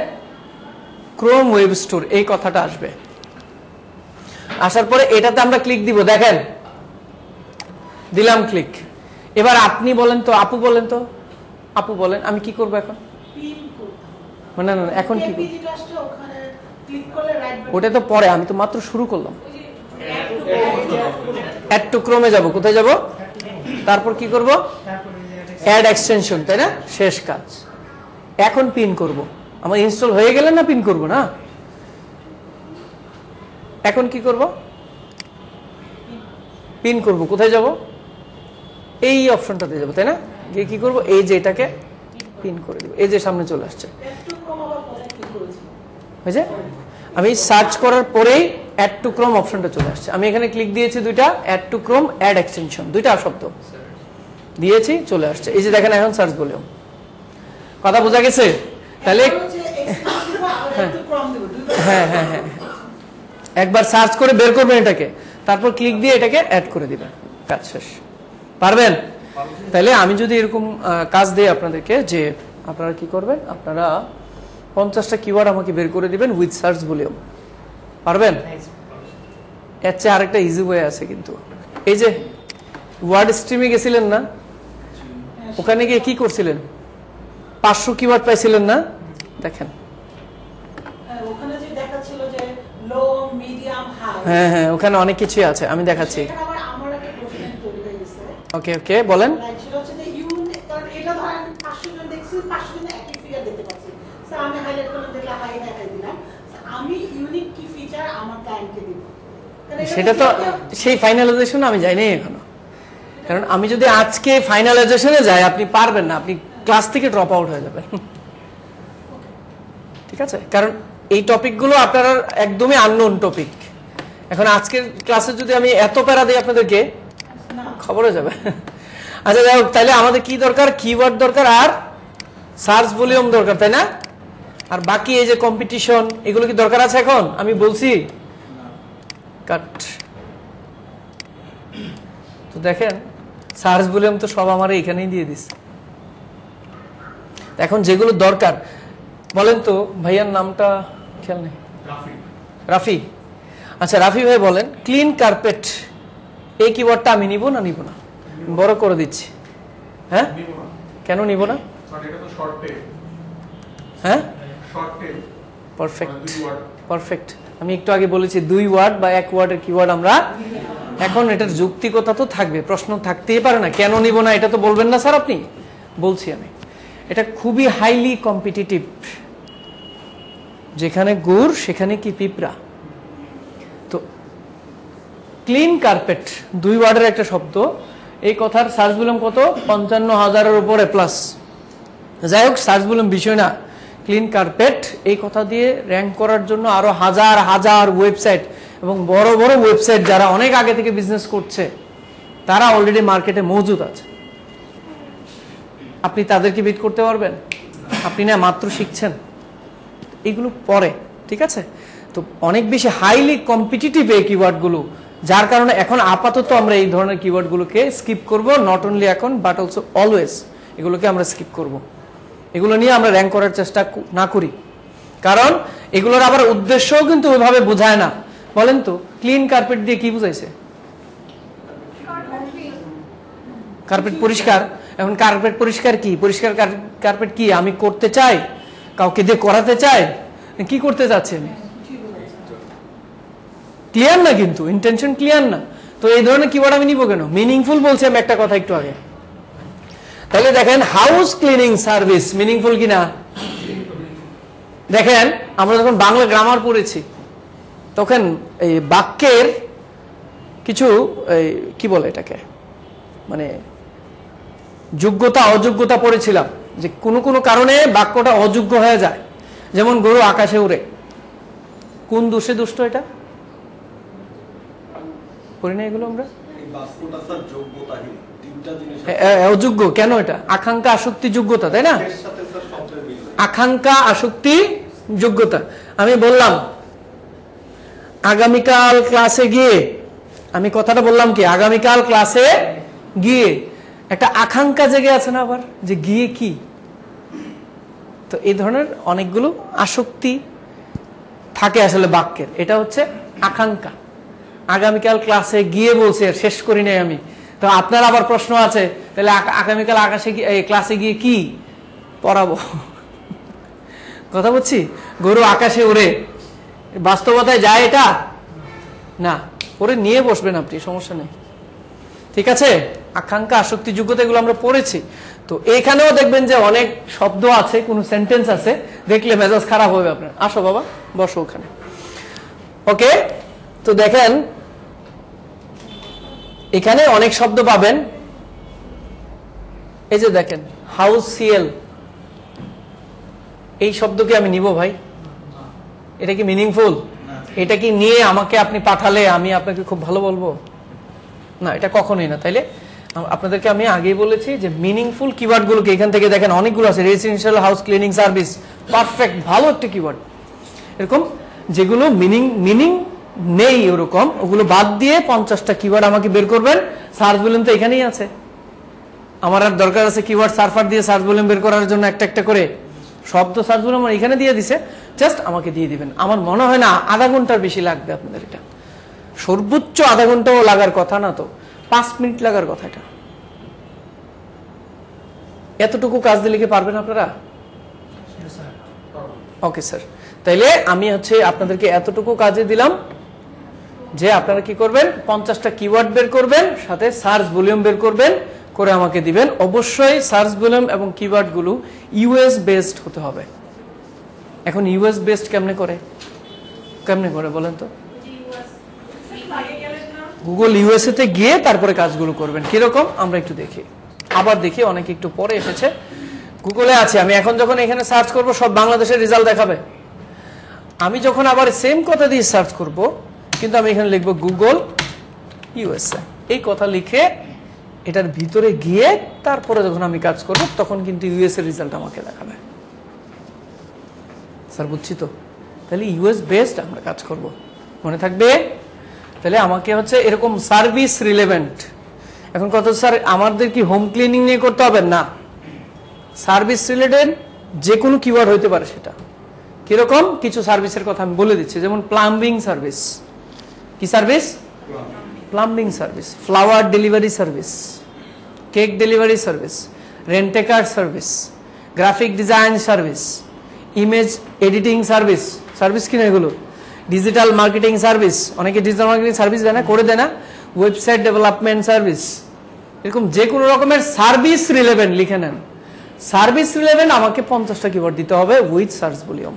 ক্রোম ওয়েব স্টোর এই কথাটা আসবে। আসার পরে এটাতে আমরা ক্লিক দিব। দেখেন, দিলাম ক্লিক। এবার আপনি বলেন তো, আপু বলেন তো, আপু বলেন আমি কি করবো এখন? না না, এখন কি করবো? ওটা তো পরে, আমি তো মাত্র শুরু করলাম। অ্যাড টু ক্রোমে যাব। কোথায় যাব? তারপর কি করব? অ্যাড এক্সটেনশন, তাই না? শেষ কাজ। এখন পিন করব। আমার ইনস্টল হয়ে গেলে না পিন করব না। এখন কি করব? পিন করব। কোথায় যাব? এই অপশনটাতে যাব, তাই না? গিয়ে কি করব? এই যে এটাকে পিন করে দেব। এই যে সামনে চলে আসছে, বুঝছে? আমি সার্চ করার পরেই অ্যাড টু ক্রোম অপশনটা চলে আসছে। আমি এখানে ক্লিক দিয়েছি দুইটা, add to Chrome, add extension, দুইটা শব্দ দিয়েছি, চলে আসছে। এই যে দেখেন, এখন সার্চ ভলিউম। কথা বোঝা গেছে? তাহলে হ্যাঁ হ্যাঁ হ্যাঁ, একবার সার্চ করে বের করবেন এটাকে, তারপর ক্লিক দিয়ে এটাকে অ্যাড করে দিবেন, কাজ শেষ। পারবেন? তাহলে আমি যদি এরকম কাজ দিই আপনাদেরকে, যে আপনারা কি করবেন, আপনারা 50টা কিওয়ার্ড আমাকে বের করে দিবেন উইথ সার্চ ভলিউম। পারবেন? এর চেয়ে আরেকটা ইজি ওয়ে আছে কিন্তু। এই যে ওয়ার্ড স্ট্রিমে গেছিলেন না, ওখানে গিয়ে কি করছিলেন? 500 কিওয়ার্ড পাইছিলেন না? দেখেন, হ্যাঁ হ্যাঁ, ওখানে অনেক কিছুই আছে, আমি দেখাচ্ছি। ওকে ওকে, বলেন। সেটা তো সেই ফাইনালাইজেশন আমি যাইনি এখনো, কারণ আমি যদি আজকে ফাইনালাইজেশনে যাই, আপনি পারবেন না, আপনি ক্লাস থেকে ড্রপ আউট হয়ে যাবেন। ঠিক আছে, কারণ এই টপিকগুলো আপনার একদমই আননোন টপিক। এখন আজকের ক্লাসে যদি আমি এত প্যারা দিই আপনাদেরকে, খবর হয়ে যাবে। আচ্ছা যাই হোক, তাহলে আমাদের কি দরকার? কিওয়ার্ড দরকার আর সার্চ ভলিউম দরকার, তাই না? আর বাকি এই যে কম্পিটিশন, এগুলো কি দরকার আছে এখন? আমি বলছি কাট। তো দেখেন, সার্চ ভলিউম তো সব আমার এখানেই দিয়ে দিস। এখন যেগুলো দরকার, বলেন তো, ভাইয়ার নামটা খেয়াল নেই। রাফি। আচ্ছা রাফি ভাই বলেন, ক্লিন কার্পেট এই কিওয়ার্ডটা আমি নিব না নিব না? বড় করে দিচ্ছি। হ্যাঁ, কেন নিব না? হ্যাঁ, পারফেক্ট পারফেক্ট। আমি একটু আগে বলেছি 2 ওয়ার্ড বা 1 ওয়ার্ডের কিওয়ার্ড আমরা, এখন এটার যৌক্তিকতা তো থাকবে, প্রশ্ন থাকতেই পারে না। কেন নিব না এটা তো বলবেন না স্যার আপনি? বলছি আমি, এটা খুবই হাইলি কম্পিটিটিভ। যেখানে গুড় সেখানে কি পিঁপড়া। তো ক্লিন কার্পেট 2 ওয়ার্ডের একটা শব্দ, এই কথার সার্চ ভলিউম কত? 55,000-এর উপরে প্লাস। যাই হোক, সার্চ ভলিউম বিষয় না। ক্লিন কার্পেট এই কথা দিয়ে র্যাঙ্ক করার জন্য আরো হাজার হাজার ওয়েবসাইট এবং বড় বড় ওয়েবসাইট যারা অনেক আগে থেকে বিজনেস করছে, তারা অলরেডি মার্কেটে মজুদ আছে। আপনি তাদেরকে বিট করতে পারবেন? আপনি না মাত্র শিখছেন, এগুলো পরে, ঠিক আছে? তো অনেক বেশি হাইলি কম্পিটিটিভ এই কিওয়ার্ডগুলো, যার কারণে এখন আপাতত আমরা এই ধরনের কিওয়ার্ডগুলোকে স্কিপ করব, নট অনলি এখন বাট অলসো অলওয়েজ এগুলোকে আমরা স্কিপ করব। এগুলো নিয়ে আমরা র্যাঙ্ক করার চেষ্টা না করি, কারণ এগুলোর আবার উদ্দেশ্যও কিন্তু ওইভাবে বোঝায় না। বলেন তো ক্লিন কার্পেট দিয়ে কি বুঝাইছে? কার্পেট পরিষ্কার। এখন কার্পেট পরিষ্কার কি? পরিষ্কার কার্পেট কি আমি করতে চাই, কাউকে দিয়ে করাতে চাই, কি করতে চাচ্ছেন? ক্লিয়ার না, কিন্তু ইন্টেনশন ক্লিয়ার না। তো এই ধরনের কিওয়ার্ড আমি নিব কেন? মিনিংফুল বলছি আমি একটা কথা একটু আগে। তাহলে দেখেন হাউস ক্লিনিং সার্ভিস মিনিংফুল কিনা? দেখেন আমরা যখন বাংলা গ্রামার পড়েছি তখন এই বাক্যের কিছু কি বলে এটাকে, মানে যোগ্যতা অযোগ্যতা পড়েছিলাম, যে কোনো কোনো কারণে বাক্যটা অযোগ্য হয়ে যায়। যেমন গরু আকাশে উড়ে, কোন দোষে দুষ্ট? এটা পড়ি না এগুলো আমরা? অযোগ্য কেন? এটা আকাঙ্ক্ষা আসক্তি যোগ্যতা, তাই না? আকাঙ্ক্ষা আসক্তি যোগ্যতা। আমি বললাম আগামীকাল ক্লাসে গিয়ে, আমি কথাটা বললাম কি আগামীকাল ক্লাসে গিয়ে, একটা আকাঙ্ক্ষা জেগে আছে না আবার, যে গিয়ে কি। তো এই ধরনের অনেকগুলো আসক্তি থাকে আসলে বাক্যের, এটা হচ্ছে আকাঙ্ক্ষা। আগামীকাল ক্লাসে গিয়ে বলছে, শেষ করি নাই আমি। তো আপনার আবার প্রশ্ন আছে, তাহলে আগামীকাল ক্লাসে গিয়ে কি পড়াবো? কথা বলছি, গরু আকাশে উড়ে বাস্তবতায় যায় এটা না, পরে নিয়ে বসবেন আপনি, সমস্যা নেই, ঠিক আছে? আকাঙ্ক্ষা আসক্তি যোগ্যতা এগুলো আমরা পড়েছি। তো এখানেও দেখবেন যে অনেক শব্দ আছে, কোন সেন্টেন্স আছে, দেখলে মেজাজ খারাপ হবে আপনার। আসো বাবা, বসো ওখানে। ওকে, তো দেখেন এখানে অনেক শব্দ পাবেন। এই যে দেখেন হাউস সিএল, এই শব্দকে আমি নিব ভাই? এটা কি মিনিংফুল? এটা কি নিয়ে আমাকে আপনি পাঠালে আমি আপনাকে খুব ভালো বলবো? না, এটা কখনোই না। তাইলে আপনাদেরকে আমি আগেই বলেছি যে মিনিংফুল কিওয়ার্ড গুলোকে এখান থেকে দেখেন অনেকগুলো আছে। Residential house cleaning service, perfect, ভালো একটা কিওয়ার্ড। এরকম যেগুলো মিনিং নেই ওরকম, ওগুলো বাদ দিয়ে 50টা কিওয়ার্ড আমাকে বের করবেন। সার্চ ভলিউম তো এখানেই আছে, আমার আর দরকার আছে কিওয়ার্ড সার্ফার দিয়ে সার্চ ভলিউম বের করার জন্য একটা একটা করে শব্দ সার্চ ভলিউম আমার এখানে দিয়ে দিছে, জাস্ট আমাকে দিয়ে দিবেন। আমার মনে হয় না আধা ঘন্টার বেশি লাগবে আপনাদের, এটা সর্বোচ্চ আধা ঘন্টাও লাগার কথা না, তো 5 মিনিট লাগার কথা। এটা এতটুকু কাজ দিলে কি পারবেন আপনারা? ওকে স্যার, তাইলে আমি আপনাদেরকে এতটুকু কাজে দিলাম যে আপনারা কি করবেন, 50টা কিওয়ার্ড বের করবেন, সাথে সার্চ ভলিউম বের করবেন, করে আমাকে দিবেন। অবশ্যই সার্চ ভলিউম এবং কিওয়ার্ড গুলো ইউএস বেসড হতে হবে। এখন ইউএস বেসড কেমনে করে বলেন তো? গুগল ইউএসএ তে গিয়ে তারপরে কাজগুলো করবেন। কিরকম আমরা একটু দেখি, আবার দেখি, অনেকে একটু পরে এসেছে। গুগলে আছে, আমি এখন যখন এখানে সার্চ করব সব বাংলাদেশের রেজাল্ট দেখাবে। আমি যখন আবার সেম কথা দিয়ে সার্চ করব, কিন্তু আমি এখানে লিখবো গুগল ইউএসএ, এই কথা লিখে এটার ভিতরে গিয়ে তারপরে যখন আমি কাজ করব তখন কিন্তু ইউএসএ রেজাল্ট আমাকে দেখাবে। স্যার বুঝছি তো? তাহলে ইউএস বেসড আমরা কাজ করব, মনে থাকবে? তাহলে আমাকে এরকম সার্ভিস রিলেভেন্ট। এখন কত স্যার আমাদের কি হোম ক্লিনিং নিয়ে করতে হবে? না, সার্ভিস রিলেটেড যে কোনো কিওয়ার্ড হইতে পারে। সেটা কিরকম কিছু সার্ভিসের কথা আমি বলে দিচ্ছি, যেমন প্লাম্বিং সার্ভিস। কি service? Plumbing service, flower delivery service, cake delivery service, rent a car service, graphic design service, image editing service. Service কিনা এগুলো? ডিজিটাল মার্কেটিং সার্ভিস, অনেকে ডিজিটাল মার্কেটিং সার্ভিস দেয় না, করে দেয় না। ওয়েবসাইট ডেভেলপমেন্ট সার্ভিস, এরকম যে কোনো রকমের সার্ভিস রিলেভেন্ট লিখে নেন। সার্ভিস রিলেভেন্ট আমাকে 50টা কিওয়ার্ড দিতে হবে উইথ সার্চ ভলিউম।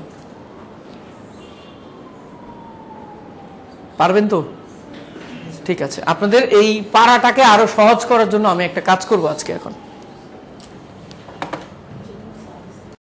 পারবেন তো? ঠিক আছে, আপনাদের এই পারাটাকে আরো সহজ করার জন্য আমি একটা কাজ করব আজকে এখন।